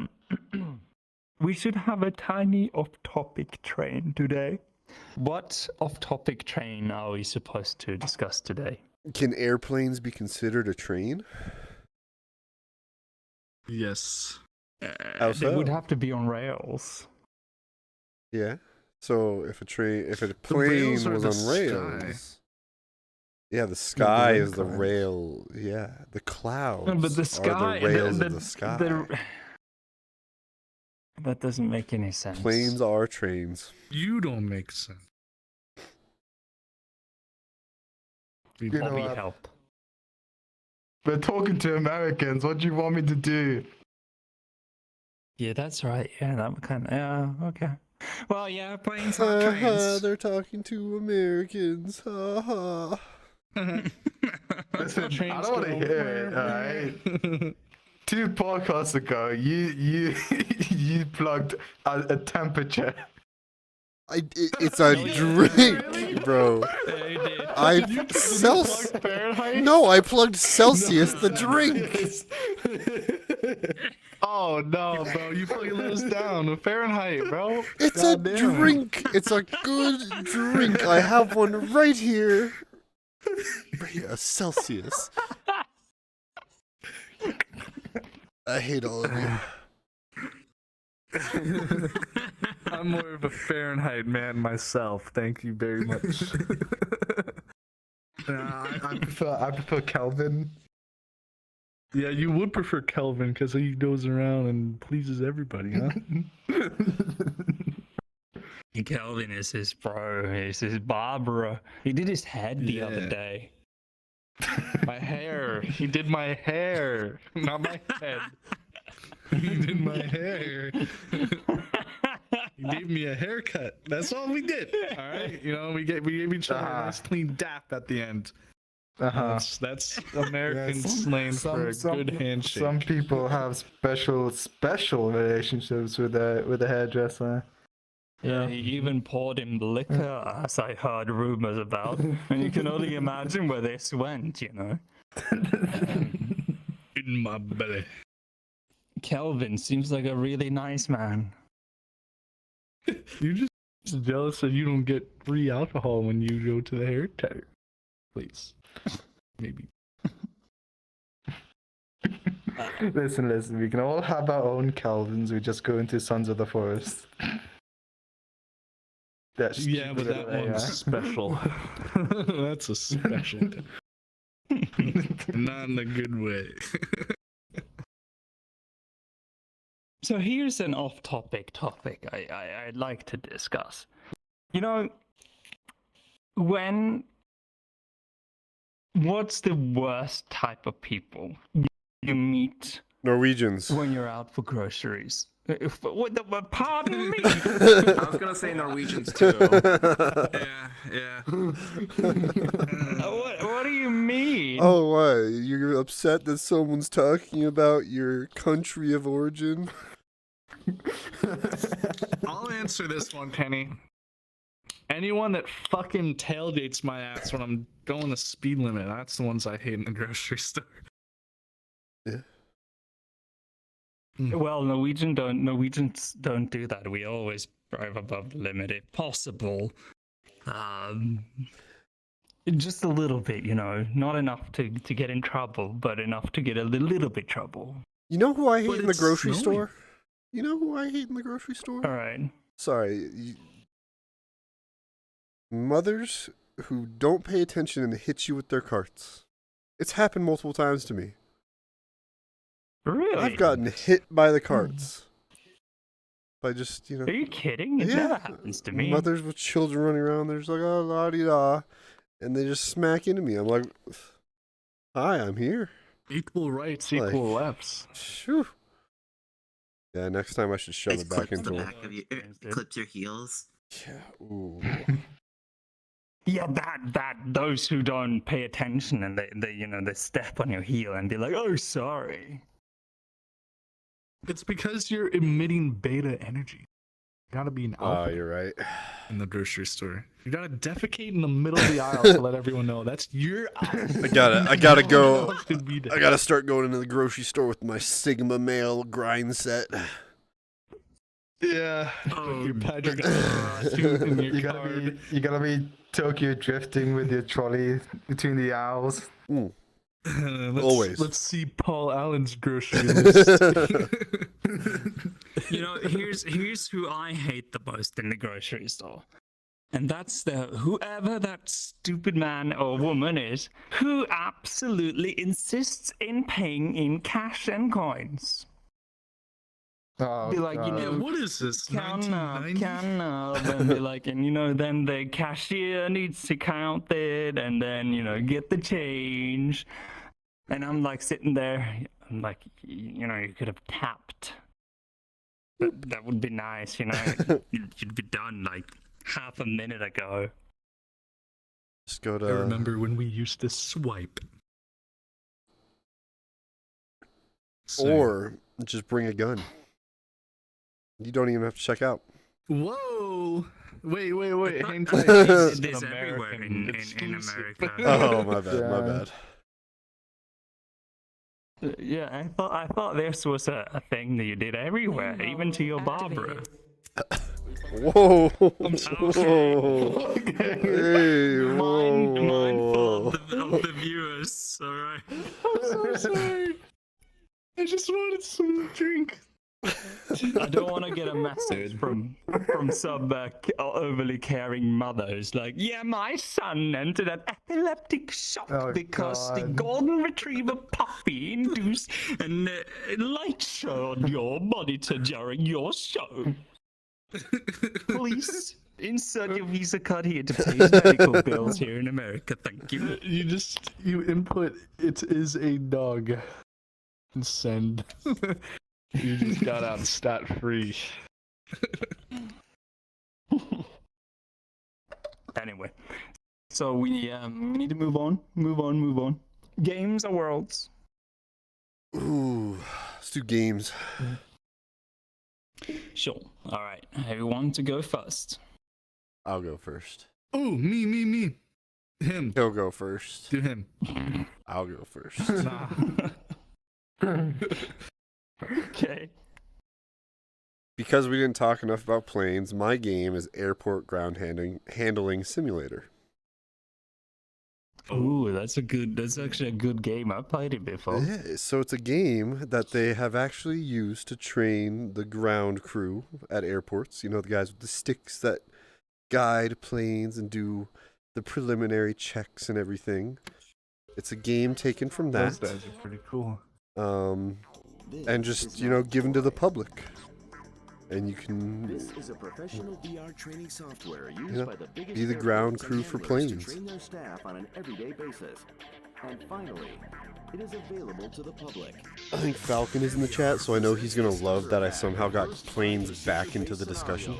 we should have a tiny off-topic train today. What off-topic train are we supposed to discuss today? Can airplanes be considered a train? Yes. How They would so? have to be on rails. Yeah. So if a plane rails are was the on sky. rails, yeah, the sky is the clouds. rail. Yeah, the clouds But the sky, are the rails of the sky. That doesn't make any sense. Planes are trains. You don't make sense. You know Bobby, what? help. We're talking to Americans. What do you want me to do? Yeah, that's right. Yeah, that kind of. Yeah, okay. Well, yeah, planes are trains. They're talking to Americans. Ha ha. Listen, I don't want to hear it. All right. 2 podcasts ago, you plugged a temperature. It's a drink, bro. I Celsius. No, I plugged Celsius, the drink. Oh no, bro! You fucking let us down with Fahrenheit, bro. It's a drink. It's a good drink. I have one right here. A Celsius. I hate all of you. I'm more of a Fahrenheit man myself. Thank you very much. I prefer Kelvin. Yeah, you would prefer Kelvin because he goes around and pleases everybody, huh? Kelvin is his bro. He's his barber. He did his head the other Yeah. day. My hair. He did my hair, not my head. He did my hair. He gave me a haircut. That's all we did. All right, you know, we gave each other a nice clean dap at the end. That's American slang for a good handshake. Some people have special relationships with a hairdresser. Yeah, he even poured him liquor, as I heard rumors about. And you can only imagine where this went, you know. In my belly. Kelvin seems like a really nice man. You're just jealous that you don't get free alcohol when you go to the hair tire place. Maybe. Listen, we can all have our own Calvins. We just go into Sons of the Forest. That's Yeah, but that one's special. That's a special. Not in a good way. So here's an off-topic topic I'd like to discuss. You know, what's the worst type of people you meet Norwegians. when you're out for groceries? Pardon me. I was gonna say Norwegians too. Yeah. What do you mean? Oh, what? You're upset that someone's talking about your country of origin? I'll answer this one, Kenny. Anyone that fucking tailgates my ass when I'm going the speed limit, that's the ones I hate in the grocery store. Yeah. Well, Norwegians don't do that. We always drive above the limit if possible. Just a little bit, you know, not enough to get in trouble, but enough to get a little bit trouble. You know who I hate in the it's grocery snowing. store? You know who I hate in the grocery store? All right. Sorry. Mothers who don't pay attention and hit you with their carts. It's happened multiple times to me. Really? I've gotten hit by the carts. By just, you know. Are you kidding? It never happens to me. Mothers with children running around, they're just like, oh, la-di-da. And they just smack into me. I'm like, hi, I'm here. Equal rights, equal lefts. Shoo. Yeah, next time I should shove it back into the her. back of your, clips your heels. Yeah, ooh. Yeah, those who don't pay attention and they step on your heel and be like, oh, sorry. It's because you're emitting beta energy. You gotta be an alpha. Oh, you're right. In the grocery store. You gotta defecate in the middle of the aisle to let everyone know that's your I gotta go. I gotta start going into the grocery store with my Sigma male grind set. Yeah. Your Patrick in your You gotta be Tokyo drifting with your trolley between the aisles. Always. Let's see Paul Allen's grocery list. You know, here's who I hate the most in the grocery store. And that's whoever that stupid man or woman is who absolutely insists in paying in cash and coins. Oh, be like, you know, what is this? count up, and be like, and you know, then the cashier needs to count it, and then you know, get the change. And I'm like sitting there, I'm like, you know, you could have tapped. That would be nice, you know. You'd be done like half a minute ago. Just go to. I remember when we used to swipe. Or just bring a gun. You don't even have to check out. Whoa! Wait. It is everywhere in America. Oh, my bad. Yeah, I thought this was a thing that you did everywhere, even to your barber. Whoa! Whoa! Hey, Mindful of the viewers, alright? I'm so sorry. I just wanted some drink. I don't want to get a message from some overly caring mother who's like, yeah, my son entered an epileptic shock because the golden retriever puppy induced a light show on your monitor during your show. Please insert your Visa card here to pay medical bills here in America. Thank you. You input it is a dog and send. You just got out stat free. Anyway, so we need to move on. Games or worlds? Ooh, let's do games. Sure. All right. Who wants to go first? I'll go first. Oh, me. Him. He'll go first. Do him. I'll go first. Nah. Okay. Because we didn't talk enough about planes, my game is Airport Ground Handling Simulator. Ooh, that's actually a good game. I've played it before. Yeah, so it's a game that they have actually used to train the ground crew at airports. You know, the guys with the sticks that guide planes and do the preliminary checks and everything. It's a game taken from that. Those guys are pretty cool. And just, you know, given to the public. And you can, This is a professional VR training software used you know, by the biggest be the ground airports crew and for handlers planes. to train their staff on an everyday basis. And finally, it is available to the public. I think Falcon is in the chat, so I know he's going to love that I somehow got planes back into the discussion.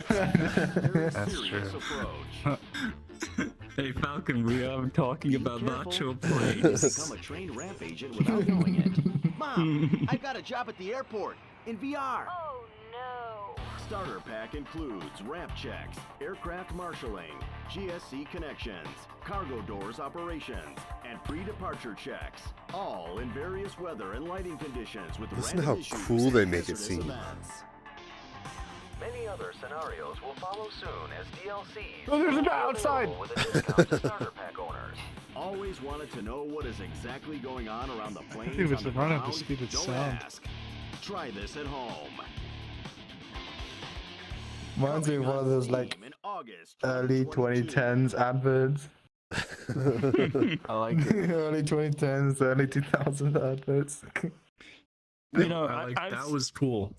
That's true. Hey Falcon, we are talking about virtual planes. Become a trained ramp agent without knowing it. Mom, I got a job at the airport in VR. Oh no. Starter pack includes ramp checks, aircraft marshaling, GSC connections, cargo doors operations, and pre-departure checks, all in various weather and lighting conditions with Listen to random how issues cool they and make it hazardous seem. events. Many other scenarios will follow soon as DLCs. Oh, there's a guy outside! With a discount to starter pack owners. Always wanted to know what is exactly going on around the planes Dude, it's on the running at the ground? speed of Don't sound. ask. Try this at home. Reminds me of one of those like In August early 2010s adverts. I like it. Early 2010s, early 2000s adverts. You know, That was cool.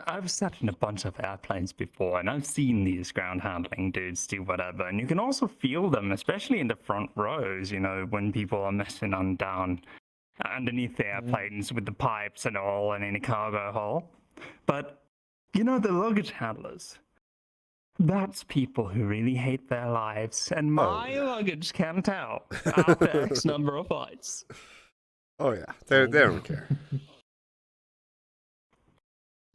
I've sat in a bunch of airplanes before, and I've seen these ground handling dudes do whatever, and you can also feel them, especially in the front rows, you know, when people are messing on down underneath the airplanes with the pipes and all, and in a cargo hole. But, you know, the luggage handlers, that's people who really hate their lives, and my luggage can tell after X number of flights. Oh yeah, they don't care.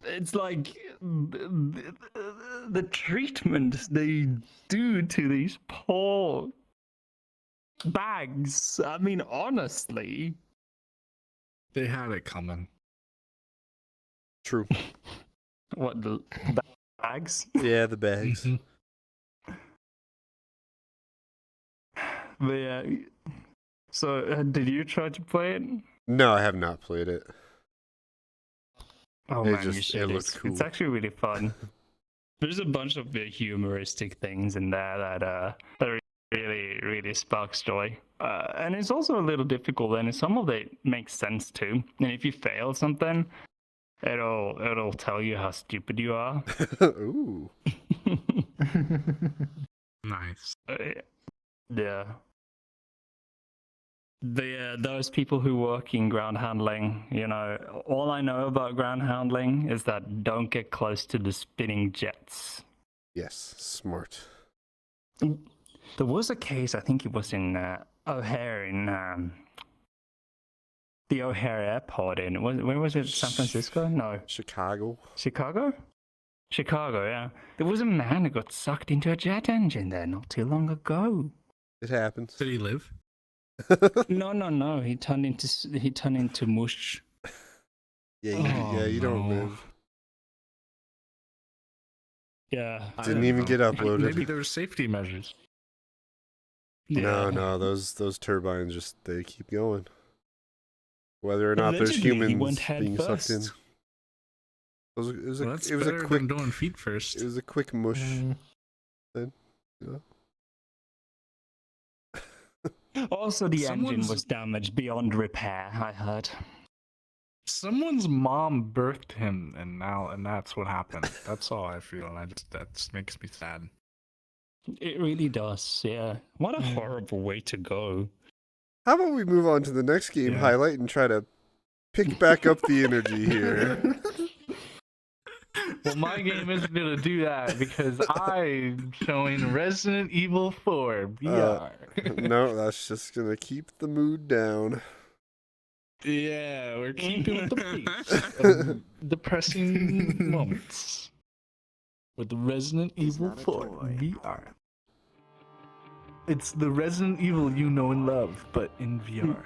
It's like the treatment they do to these poor bags. I mean, honestly. They had it coming. True. What, the bags? Yeah, the bags. But yeah. So, did you try to play it? No, I have not played it. Oh It man, just- you should. it looks It's cool. actually really fun. There's a bunch of humoristic things in there that really sparks joy. And it's also a little difficult, and some of it makes sense too. And if you fail something, it'll tell you how stupid you are. Ooh. Nice. Yeah. Those people who work in ground handling, you know, all I know about ground handling is that don't get close to the spinning jets. Yes, smart. There was a case, I think it was in O'Hare, in the O'Hare airport. Where was it? San Francisco? No. Chicago. Chicago, yeah. There was a man who got sucked into a jet engine there not too long ago. It happens. Did he live? No. He turned into mush. Yeah, you don't live. Yeah. Didn't even get uploaded. Maybe there were safety measures. No, those turbines they keep going. Whether or not there's Allegedly, he humans went head being sucked in. first. Well, that's it was a better quick than going feet first. It was a quick mush. Then, Also, the engine Someone's- was damaged beyond repair, I heard. Someone's mom birthed him, and that's what happened. That's all I feel, and that makes me sad. It really does, yeah. What a horrible way to go. How about we move on to the next game highlight and try to pick back up the energy here? Well, my game isn't gonna do that because I'm showing Resident Evil 4 VR. No, that's just gonna keep the mood down. Yeah, we're keeping with the pace of depressing moments with the Resident Evil 4 VR. It's the Resident Evil you know and love, but in VR.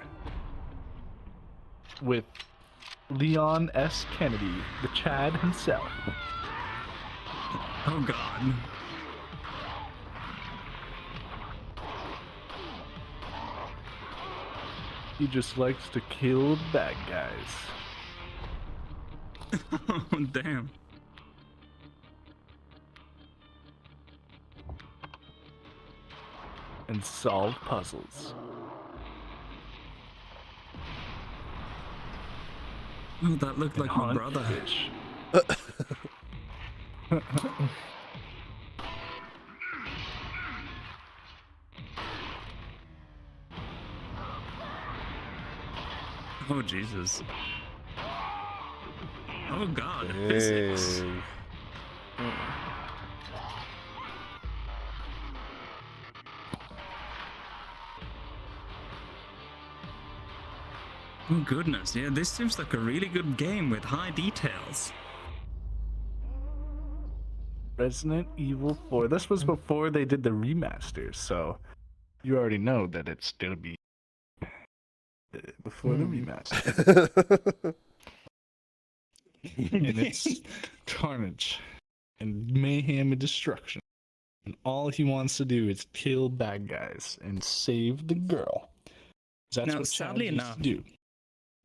With Leon S. Kennedy, the Chad himself. Oh god. He just likes to kill bad guys. Oh, damn. And solve puzzles. Oh, that looked like my brother. Fish. Oh, Jesus. Oh, God. Physics. Oh, goodness. Yeah, this seems like a really good game with high details. Resident Evil 4. This was before they did the remasters, so you already know that it's gonna be before the remaster. And it's carnage and mayhem and destruction. And all he wants to do is kill bad guys and save the girl. That's Now, what sadly Chad used enough, to do.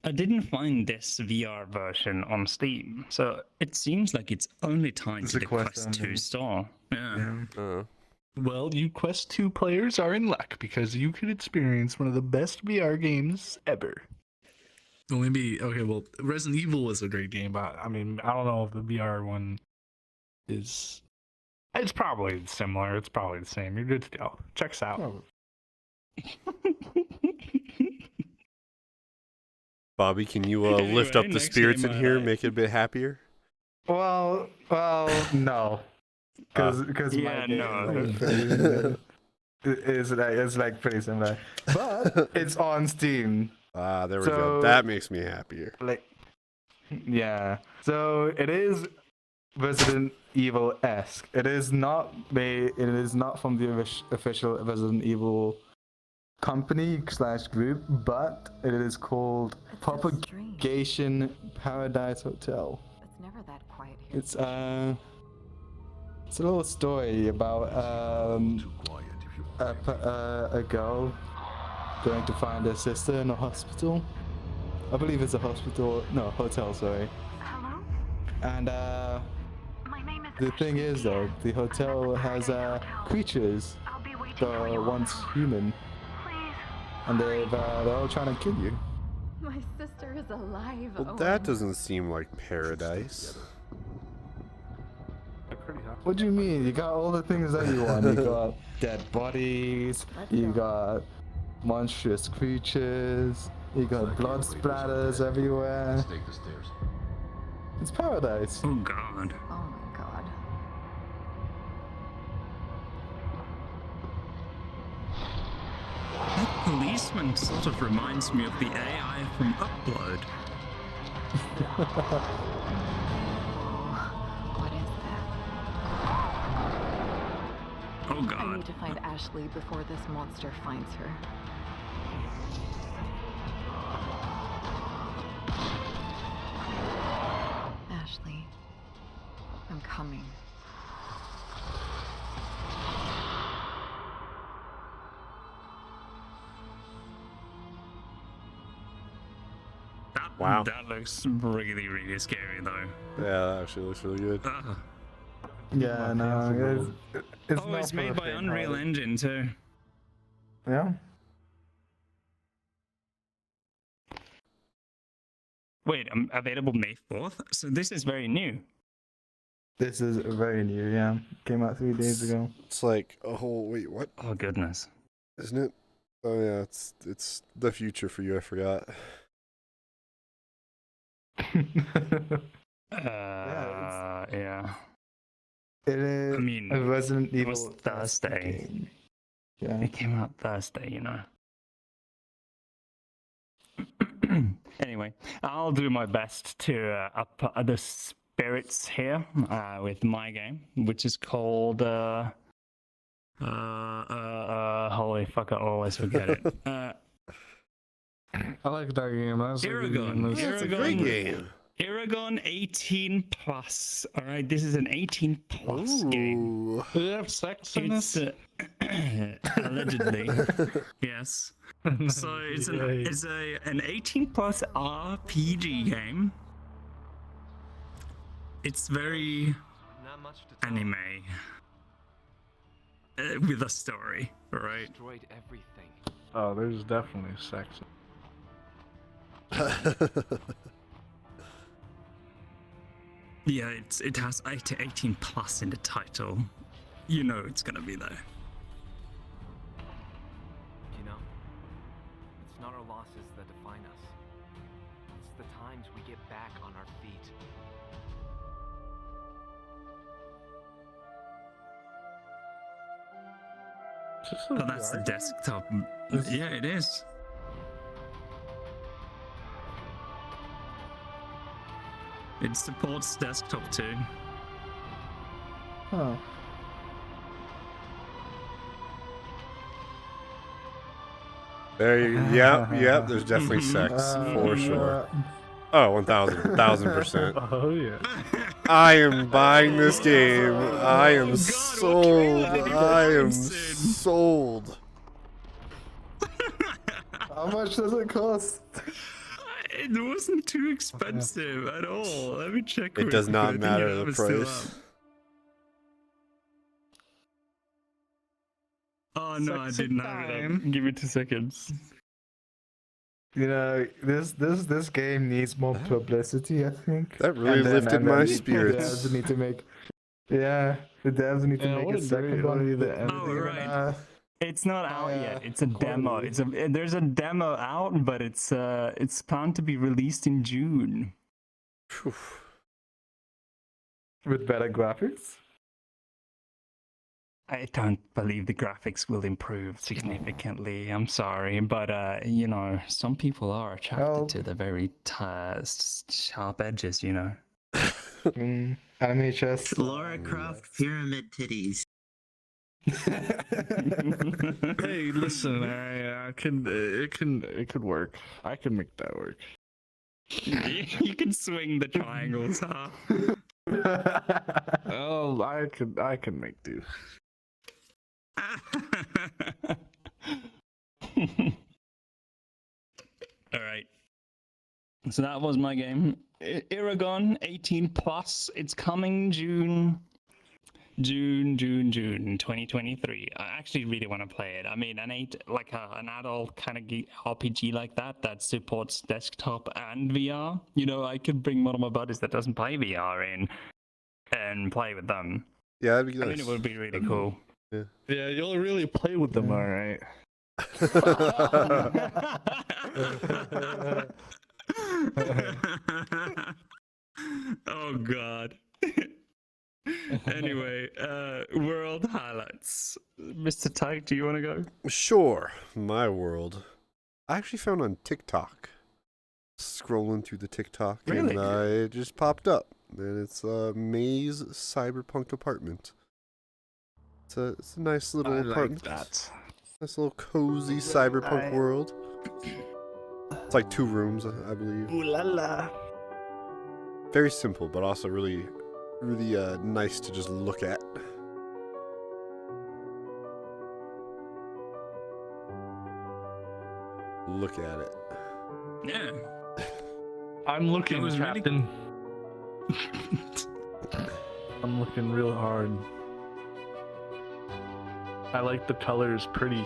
I didn't find this VR version on Steam, so it seems like it's only tied to the Quest 2 store. Yeah. Well, you Quest 2 players are in luck because you could experience one of the best VR games ever. Well, maybe, okay, well, Resident Evil was a great game, but I mean, I don't know if the VR one is. It's probably similar. It's probably the same. You're good to go. Check us out. Bobby, can you lift up the spirits in here, make it a bit happier? Well, no, because yeah, it's like pretty similar, but it's on Steam. Ah, there we go. That makes me happier. Like, yeah. So it is Resident Evil-esque. It is not from the official Resident Evil company / group, but it is called Propagation Paradise Hotel. It's never that quiet here. It's a little story about a girl going to find her sister in a hospital. I believe it's a hotel, sorry. Hello? And My name is the thing is though, the hotel has creatures that are once human. And they're all trying to kill you. My sister is alive. Well, that doesn't seem like paradise. What do you mean? You got all the things that you want. You got dead bodies. You got monstrous creatures. You got blood splatters everywhere. Let's take the stairs. It's paradise. Oh, God. Oh, my God. That policeman sort of reminds me of the AI from Upload. What is that? Oh, God. I need to find Ashley before this monster finds her. Ashley, I'm coming. Wow. That looks really, really scary though. Yeah, that actually looks really good. Yeah, no, it's Oh, not it's for made the by Unreal faint-hearted. Engine too. Yeah. Wait, available May 4th? So this is very new. This is very new, yeah. Came out 3 days ago. It's like a whole wait, what? Oh goodness. Isn't it? Oh yeah, it's the future for you. I forgot. Yeah. It is. I mean, a Resident it Evil was Thursday. game. Yeah. It came out Thursday, you know. Anyway, I'll do my best to up the spirits here with my game, which is called holy fuck, I always forget it. I like that game. That's Iragon. That's a great game. Iragon 18 plus. All right, this is an 18 plus game. Do they have sex in It's this? allegedly, yes. So it's an 18 plus RPG game. It's very anime with a story, right? Destroyed everything. Oh, there's definitely sex. Yeah, it has 18 plus in the title. You know it's gonna be there. You know, it's not our losses that define us. It's the times we get back on our feet. Oh, that's the desktop. Yeah, it is. It supports desktop too. Huh. There you yep, there's definitely sex for sure. Oh, 1000%. Oh yeah. I am buying this game. I am sold. I am sold. How much does it cost? It wasn't too expensive at all. Let me check. It does not matter the price. Oh no, I didn't have it up. Give me 2 seconds. You know, this game needs more publicity, I think. That really lifted my spirits. The devs need to make. Yeah, the devs need to make a second one. Oh right. It's not out yet. It's a demo. There's a demo out, but it's planned to be released in June. With better graphics? I don't believe the graphics will improve significantly. I'm sorry, but you know, some people are attracted to the very sharp edges, you know. Anime chess. Lara Croft pyramid titties. Hey, listen, it could work. I can make that work. You can swing the triangles, huh? Oh, I can make do. All right. So that was my game. Iragon 18 plus. It's coming June 2023. I actually really want to play it. I mean, an adult kind of RPG like that supports desktop and VR. You know, I could bring one of my buddies that doesn't play VR in and play with them. Yeah, that'd be nice. I mean, it would be really cool. Yeah, you'll really play with them, all right. Oh God. Anyway, world highlights. Mr. Tyke, do you want to go? Sure, my world. I actually found on TikTok. Scrolling through the TikTok, Really? and it just popped up, and it's May's Cyberpunk apartment. It's a nice little apartment. That. Nice little cozy cyberpunk world. It's like 2 rooms, I believe. Ooh la la. Very simple, but also really nice to just look at. Look at it. Yeah. I'm looking, was really- Captain. I'm looking real hard. I like the colors, pretty.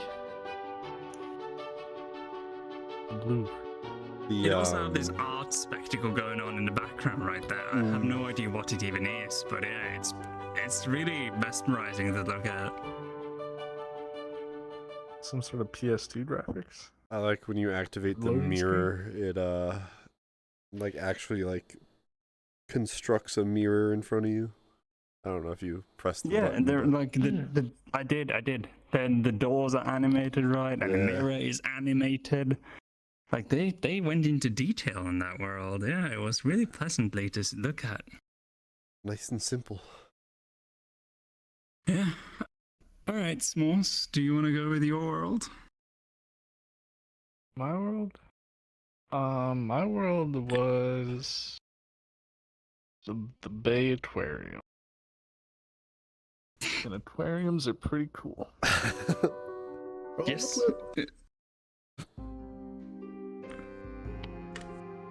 Blue. You also have this art spectacle going on in the background right there. I have no idea what it even is, but yeah, it's really mesmerizing to look at. Some sort of PS2 graphics. I like when you activate the Loading mirror, it like actually like constructs a mirror in front of you. I don't know if you pressed the Yeah, button. and they're but- like I did. Then the doors are animated right, and the mirror is animated. Like they went into detail in that world. Yeah, it was really pleasantly to look at. Nice and simple. Yeah. All right, S'mores, do you want to go with your world? My world? My world was the Bay Aquarium. And aquariums are pretty cool. Yes.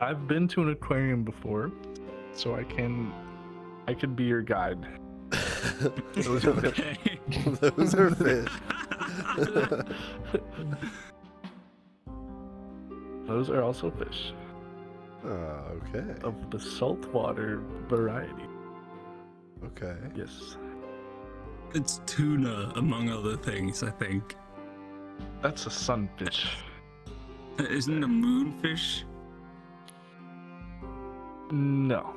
I've been to an aquarium before, so I could be your guide. Those are fish. Those are fish. Those are also fish. Okay. Of the saltwater variety. Okay. Yes. It's tuna, among other things, I think. That's a sunfish. Isn't a moonfish? No.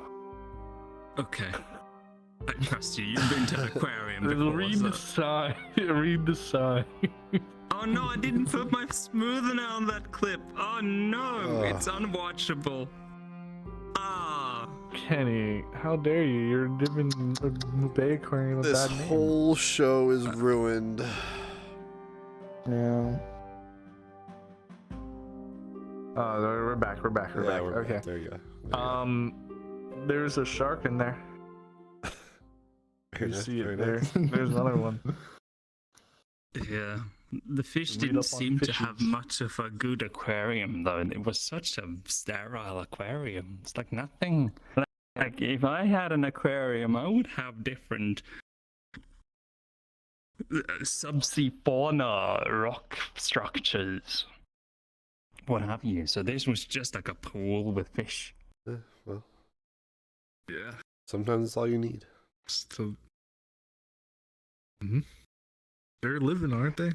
Okay. I trust you. You've been to an aquarium before. Read the sign. Read the sign. Oh no, I didn't put my smoother on that clip. Oh no, Ugh. it's unwatchable. Ah. Kenny, how dare you? You're giving a Bay Aquarium a This bad name. whole show is ruined. Yeah. We're back. We're back. Yeah, we're okay. back. There you go. There's a shark in there. Very You nice, see very it there. nice. There's another one. Yeah. The fish Read didn't up on seem to have fishes. much of a good aquarium, though. It was such a sterile aquarium. It's like nothing. Like, if I had an aquarium, I would have different subsea fauna, rock structures, what have you. So this was just like a pool with fish. Well, Yeah. sometimes it's all you need. So, they're living, aren't they?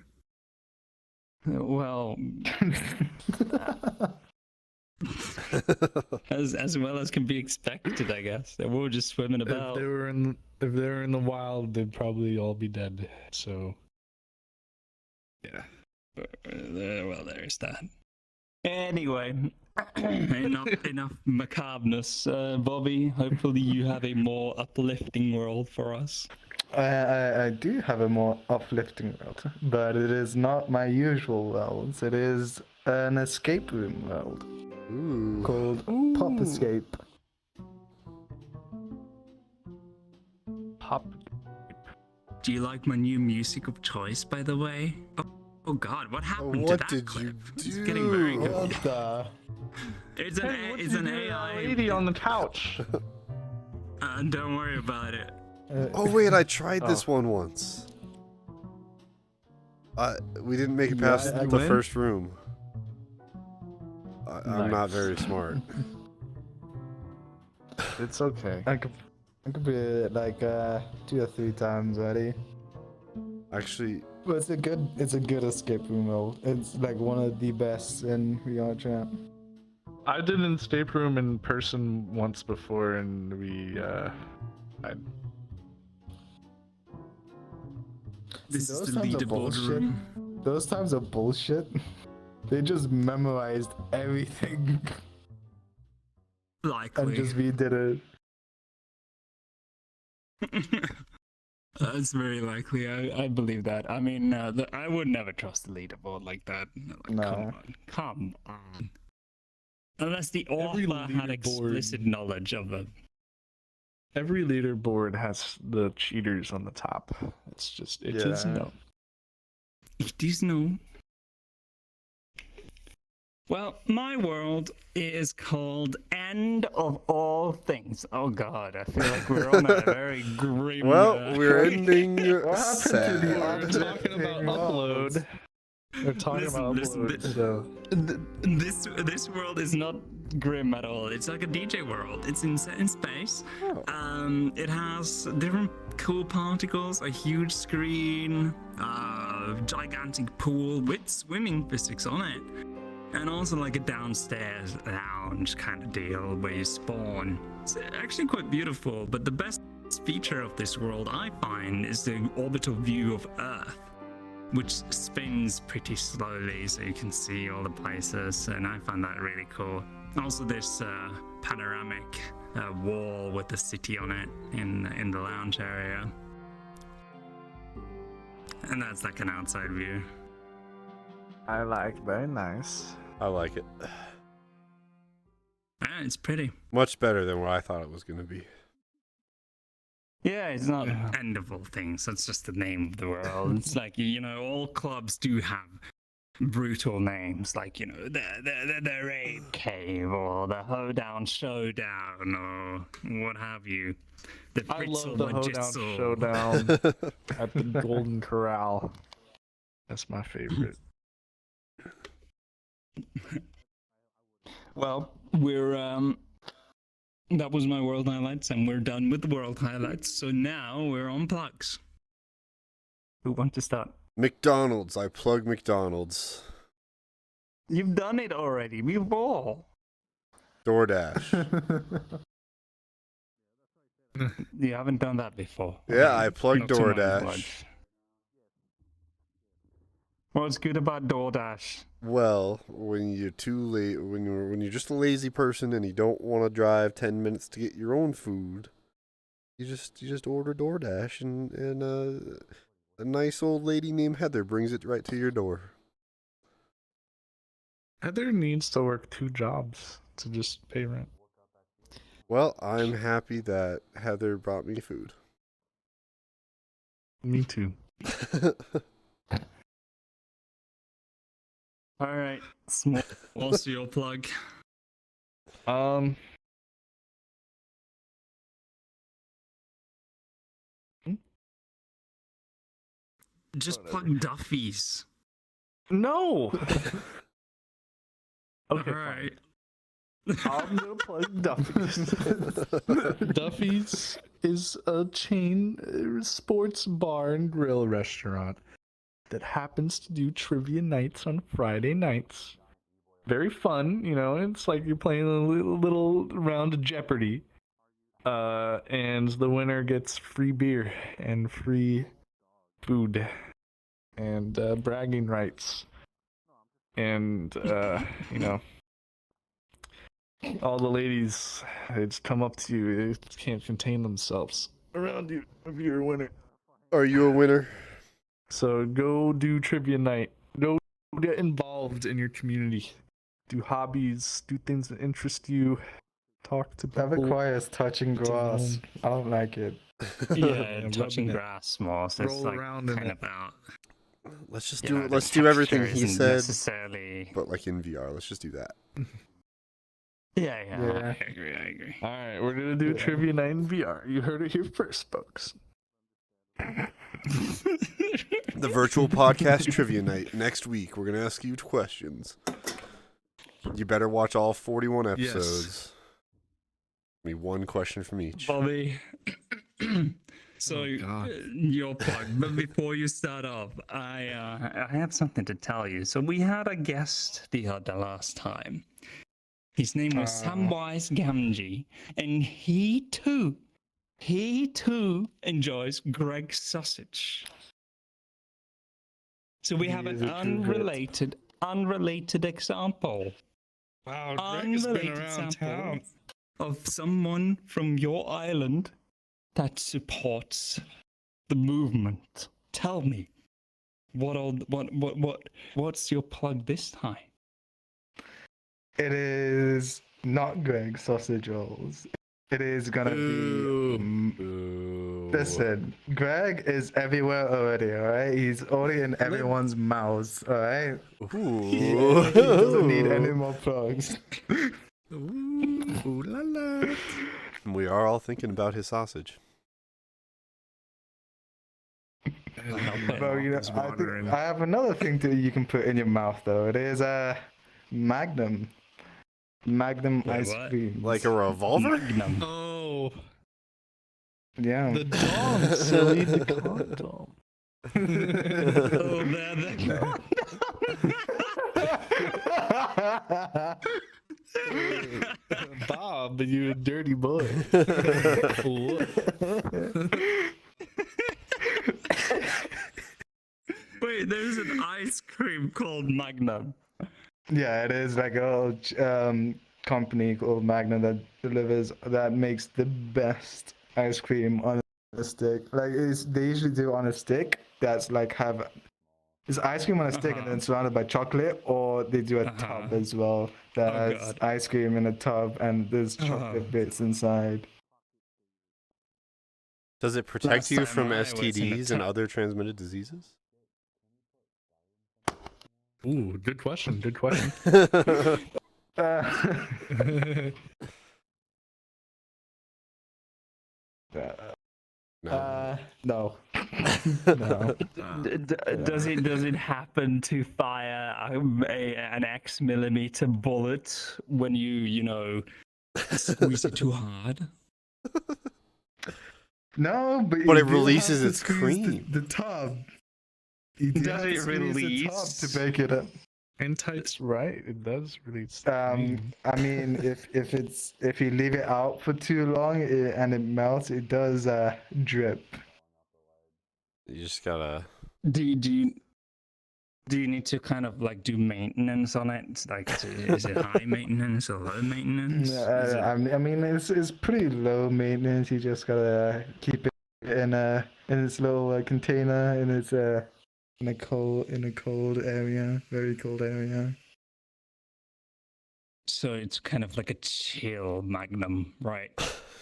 Well, as well as can be expected, I guess. They were just swimming about. If they were in the wild, they'd probably all be dead. So, yeah. Well, there's that. Anyway, enough macabreness. Bobby, hopefully you have a more uplifting world for us. I do have a more uplifting world, but it is not my usual world. It is an escape room world called Pop Escape. Pop. Do you like my new music of choice, by the way? Oh God, what happened What to that did clip? you It's do? getting very good. What the? It's an Hey, what it's did an you do to that AI. lady on the couch. Don't worry about it. Oh wait, I tried this one once. We didn't make it Yeah, past I the win? first room. I'm not Nice. very smart. It's okay. I could be like 2 or 3 times already. Actually, But it's a good escape room world. It's like one of the best in VR chat. I did an escape room in person once before, and we This is Those the times are leaderboard bullshit. room. Those times are bullshit. They just memorized everything and Likely. just redid it. That's very likely. I believe that. I mean, I would never trust the leaderboard like that. Like, No. Come on. Unless the Every author had leaderboard- explicit knowledge of it. every leaderboard has the cheaters on the top. It's just it is Yeah. known. It is known. Well, my world is called End of All Things. Oh god, I feel like we're on a very grim... Well, we're ending What happened to sad. the We're opposite talking about thing? upload. We're talking about upload, so... This world is not grim at all. It's like a DJ world. It's set in space. It has different cool particles, a huge screen, gigantic pool with swimming physics on it, and also like a downstairs lounge kind of deal where you spawn. It's actually quite beautiful, but the best feature of this world I find is the orbital view of Earth, which spins pretty slowly so you can see all the places, and I find that really cool. Also this panoramic wall with the city on it in the lounge area, and that's like an outside view. I like, very nice. I like it. Yeah, it's pretty. Much better than what I thought it was going to be. Yeah, it's not End of All Things. That's just the name of the world. It's like, you know, all clubs do have brutal names, like, you know, the Raid Cave or the Hoedown Showdown or what have you. The I love Fritzel the Hoedown Showdown at the Golden Corral. That's my favorite. Well, we're that was my world highlights, and we're done with the world highlights. So now we're on plugs. Who wants to start? McDonald's. I plug McDonald's. You've done it already. We've all. DoorDash. You haven't done that before. Yeah, I plugged Not to my DoorDash. knowledge. What's good about DoorDash? Well, when you're too late, when you're just a lazy person and you don't want to drive 10 minutes to get your own food, you just order DoorDash and a nice old lady named Heather brings it right to your door. Heather needs to work 2 jobs to just pay rent. Well, I'm happy that Heather brought me food. Me too. All right, what's your plug? Just plug Duffy's. No. Okay, all right. I'm gonna plug Duffy's. Duffy's is a chain sports bar and grill restaurant that happens to do trivia nights on Friday nights. Very fun, you know. It's like you're playing a little round of Jeopardy, and the winner gets free beer and free food and bragging rights, and you know. All the ladies, they just come up to you. They can't contain themselves around you if you're a winner. Are you a winner? So go do trivia night. Go get involved in your community. Do hobbies. Do things that interest you. Talk to people. That requires touching grass. I don't like it. Yeah, touching grass more. So roll it's like around in kind it. of out. Let's just Yeah, do the let's do everything texture he isn't said, necessarily... but like in VR. Let's just do that. Yeah. Yeah. I agree. Alright, we're gonna do trivia night in VR. You heard it here first, folks. The virtual podcast trivia night next week. We're gonna ask you questions. You better watch all 41 episodes. Be one question from each. Bobby. So your plug, but before you start off, I have something to tell you. So we had a guest the last time. His name was Samwise Gamgee, and he too enjoys Greg's sausage. So we have an unrelated example. Wow, Greg has been around town. Of someone from your island that supports the movement. Tell me, what's your plug this time? It is not Greg Sausage Rolls. It is gonna be Listen, Greg is everywhere already, alright? He's already in everyone's mouths, alright? He doesn't need any more plugs. Ooh la la. We are all thinking about his sausage. Bro, you know, I have another thing that you can put in your mouth, though. It is Magnum. Magnum ice cream. Like a revolver? Magnum. Oh. Yeah. The dog, silly, the condom. Oh, the Bob, you a dirty boy. Wait, there's an ice cream called Magnum. Yeah, it is like a company called Magnum that makes the best ice cream on a stick. Like they usually do on a stick that's like it's ice cream on a stick and then surrounded by chocolate, or they do a tub as well that has ice cream in a tub and there's chocolate bits inside. Does it protect you from STDs and other transmitted diseases? Ooh, good question. Good question. No. No. Does it happen to fire an X millimeter bullet when you know squeeze it too hard? No, but it releases its cream. The tub. Does it release the tub to bake it up? That's right. It does release. I mean, if you leave it out for too long and it melts, it does drip. You just gotta. Do you need to kind of like do maintenance on it? Like, is it high maintenance or low maintenance? I mean, it's pretty low maintenance. You just gotta keep it in its little container, in its in a cold area, very cold area. So it's kind of like a chill Magnum, right?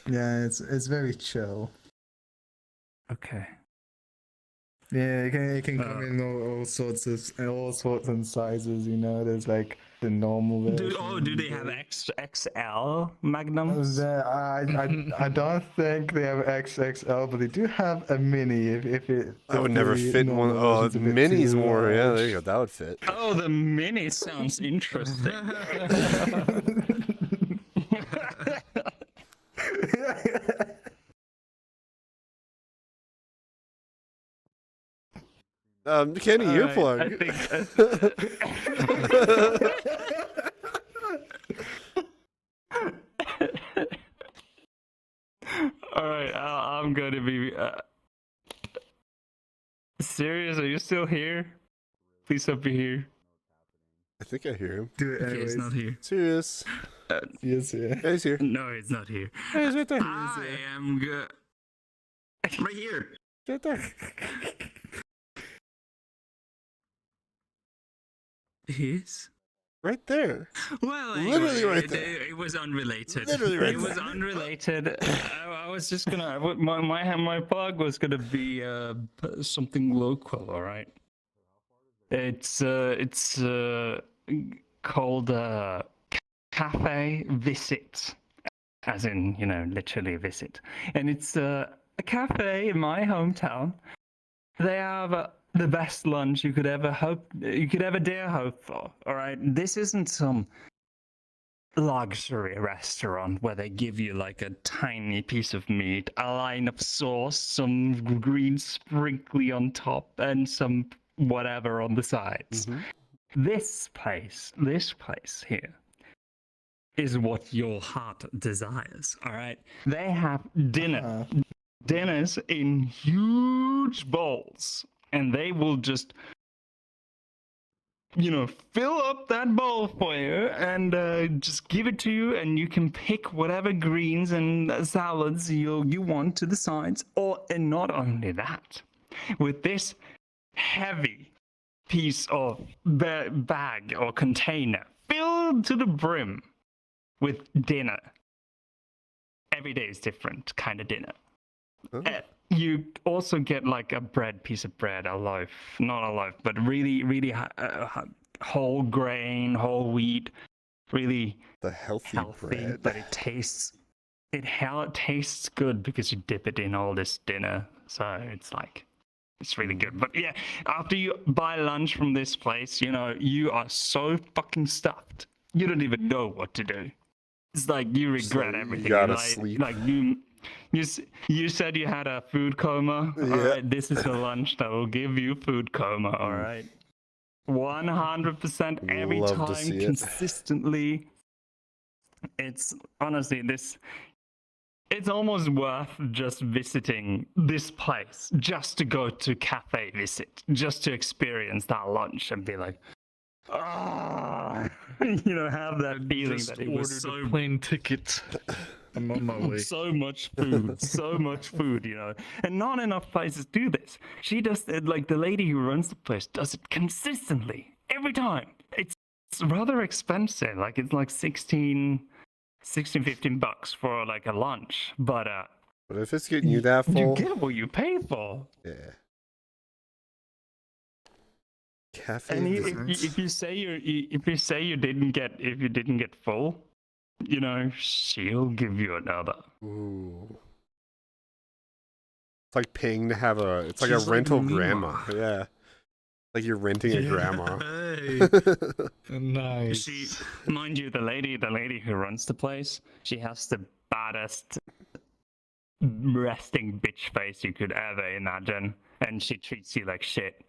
Yeah, it's very chill. Okay. Yeah, it can come in all sorts and sizes. You know, there's like the normal version. Do they have XL Magnums? I don't think they have XXL, but they do have a mini. If I would never fit in one. Oh, the mini's more. Yeah, there you go. That would fit. Oh, the mini sounds interesting. Kenny, earplug. All right, I'm going to be serious. Are you still here? Please don't be here. I think I hear him. Do it anyways. Okay, it's not here. Serious. Yes, yeah. Yeah, he's here. No, it's not here. Yeah, he's right there. I am good. Right here. Right there. His? Right there. Well, literally anyway, right there. It was unrelated. Literally right it there. was unrelated. I was just gonna. My plug was gonna be something local. All right. It's called Cafe Visit, as in literally visit, and it's a cafe in my hometown. They have the best lunch you could ever dare hope for. All right, this isn't some luxury restaurant where they give you like a tiny piece of meat, a line of sauce, some green sprinkly on top, and some whatever on the sides. This place here is what your heart desires. All right, they have dinners in huge bowls. And they will just, fill up that bowl for you and just give it to you. And you can pick whatever greens and salads you want to the sides. And not only that, with this heavy piece of bag or container filled to the brim with dinner. Every day is different kind of dinner. You also get like a piece of bread, a loaf, not a loaf, but really whole grain, whole wheat, really the healthy bread. But it tastes good because you dip it in all this dinner, so it's really good. But yeah, after you buy lunch from this place, you are so fucking stuffed, you don't even know what to do. It's like you regret everything. You gotta sleep. Like you said you had a food coma. Yeah. All right, this is the lunch that will give you food coma. All right, 100% every Love to time, see it. consistently. It's honestly it's almost worth just visiting this place, just to go to cafe visit, just to experience that lunch and be like, have that feeling Just that it was so ordered a plane ticket. I'm on my way. so much food, and not enough places do this. She does like the lady who runs the place does it consistently every time. It's rather expensive, like it's like 15 bucks for like a lunch, but if it's getting you that full, you get what you pay for. Yeah. Cafe And visits. if you say you didn't get full, she'll give you another. Ooh. It's like paying to have it's like She's a rental like grandma. Yeah. Like you're renting a grandma. Hey. Nice. Mind you, the lady who runs the place, she has the baddest resting bitch face you could ever imagine, and she treats you like shit.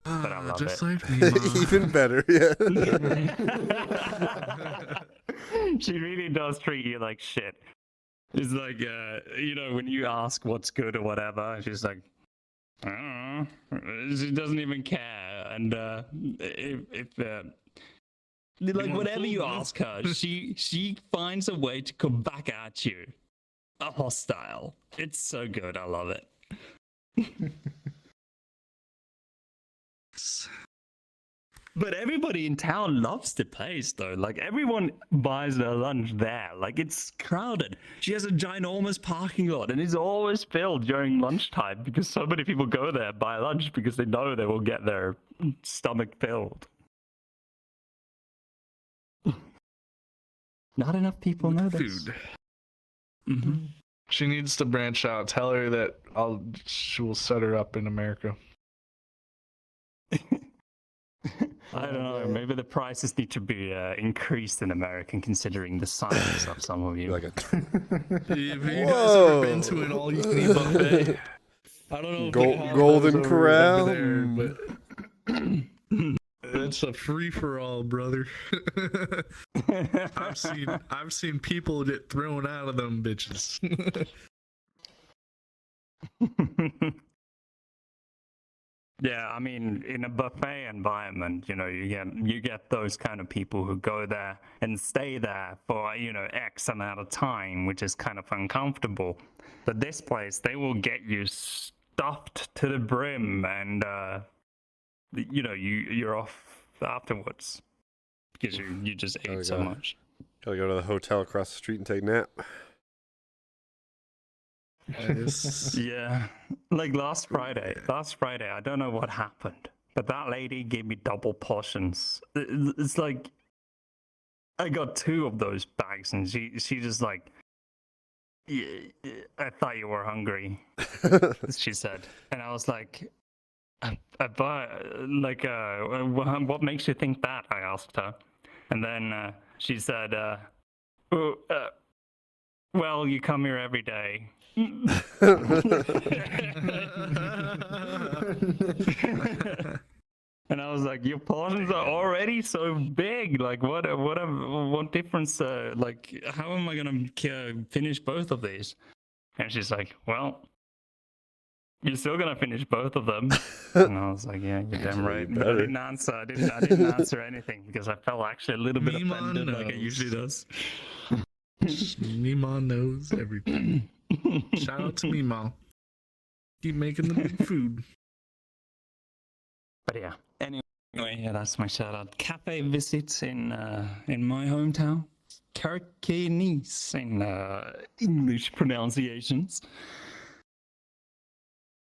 But I love just it. like me, Ma. Even better, yeah. She really does treat you like shit. It's like, when you ask what's good or whatever, she's like, I don't know. She doesn't even care. And whatever you ask her, she finds a way to come back at you. Hostile. It's so good. I love it. But everybody in town loves the place, though. Like, everyone buys their lunch there. Like, it's crowded. She has a ginormous parking lot, and it's always filled during lunchtime because so many people go there buy lunch because they know they will get their stomach filled. Not enough people know this. Food. Mm-hmm. She needs to branch out. Tell her that she will set her up in America. I don't know. Maybe the prices need to be increased in America, considering the size of some of you. Have you guys ever been to an all-you-can-eat buffet? I don't know. If Golden Corral. There, but it's a free-for-all, brother. I've seen people get thrown out of them bitches. Yeah, I mean, in a buffet environment, you get those kind of people who go there and stay there for, X amount of time, which is kind of uncomfortable. But this place, they will get you stuffed to the brim, and you're off afterwards because you just ate so much. Gotta go to the hotel across the street and take a nap. Yeah, like last Friday, I don't know what happened, but that lady gave me double portions. It's like I got 2 of those bags, and she just like, I thought you were hungry, she said, and I was like, what makes you think that? I asked her, and then she said, well, you come here every day. And I was like, your portions are already so big. Like, what difference? Like, how am I gonna finish both of these? And she's like, well, you're still gonna finish both of them. And I was like, yeah, you're damn right. But I didn't answer. I didn't answer anything because I felt actually a little bit offended, like it usually does. Mima knows everything. Shout out to Mima. Keep making the good food. But yeah, anyway, yeah, that's my shout out. Cafe visits in my hometown, Kirkenes in English pronunciations.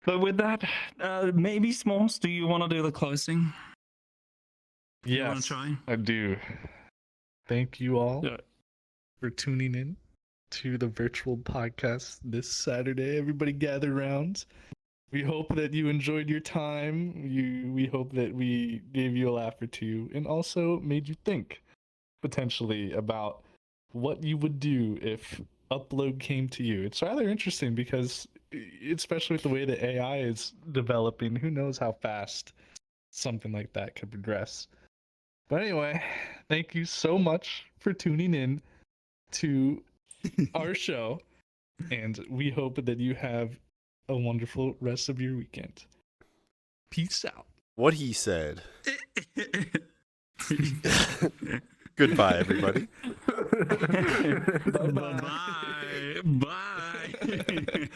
But with that, maybe Smalls, do you want to do the closing? You wanna Yes, try? I do. Thank you all Yeah. for tuning in to the virtual podcast this Saturday. Everybody gather around. We hope that you enjoyed your time. We hope that we gave you a laugh or two and also made you think potentially about what you would do if upload came to you. It's rather interesting because, especially with the way that AI is developing, who knows how fast something like that could progress. But anyway, thank you so much for tuning in to our show, and we hope that you have a wonderful rest of your weekend. Peace out. What he said. Goodbye, everybody. Bye. Bye.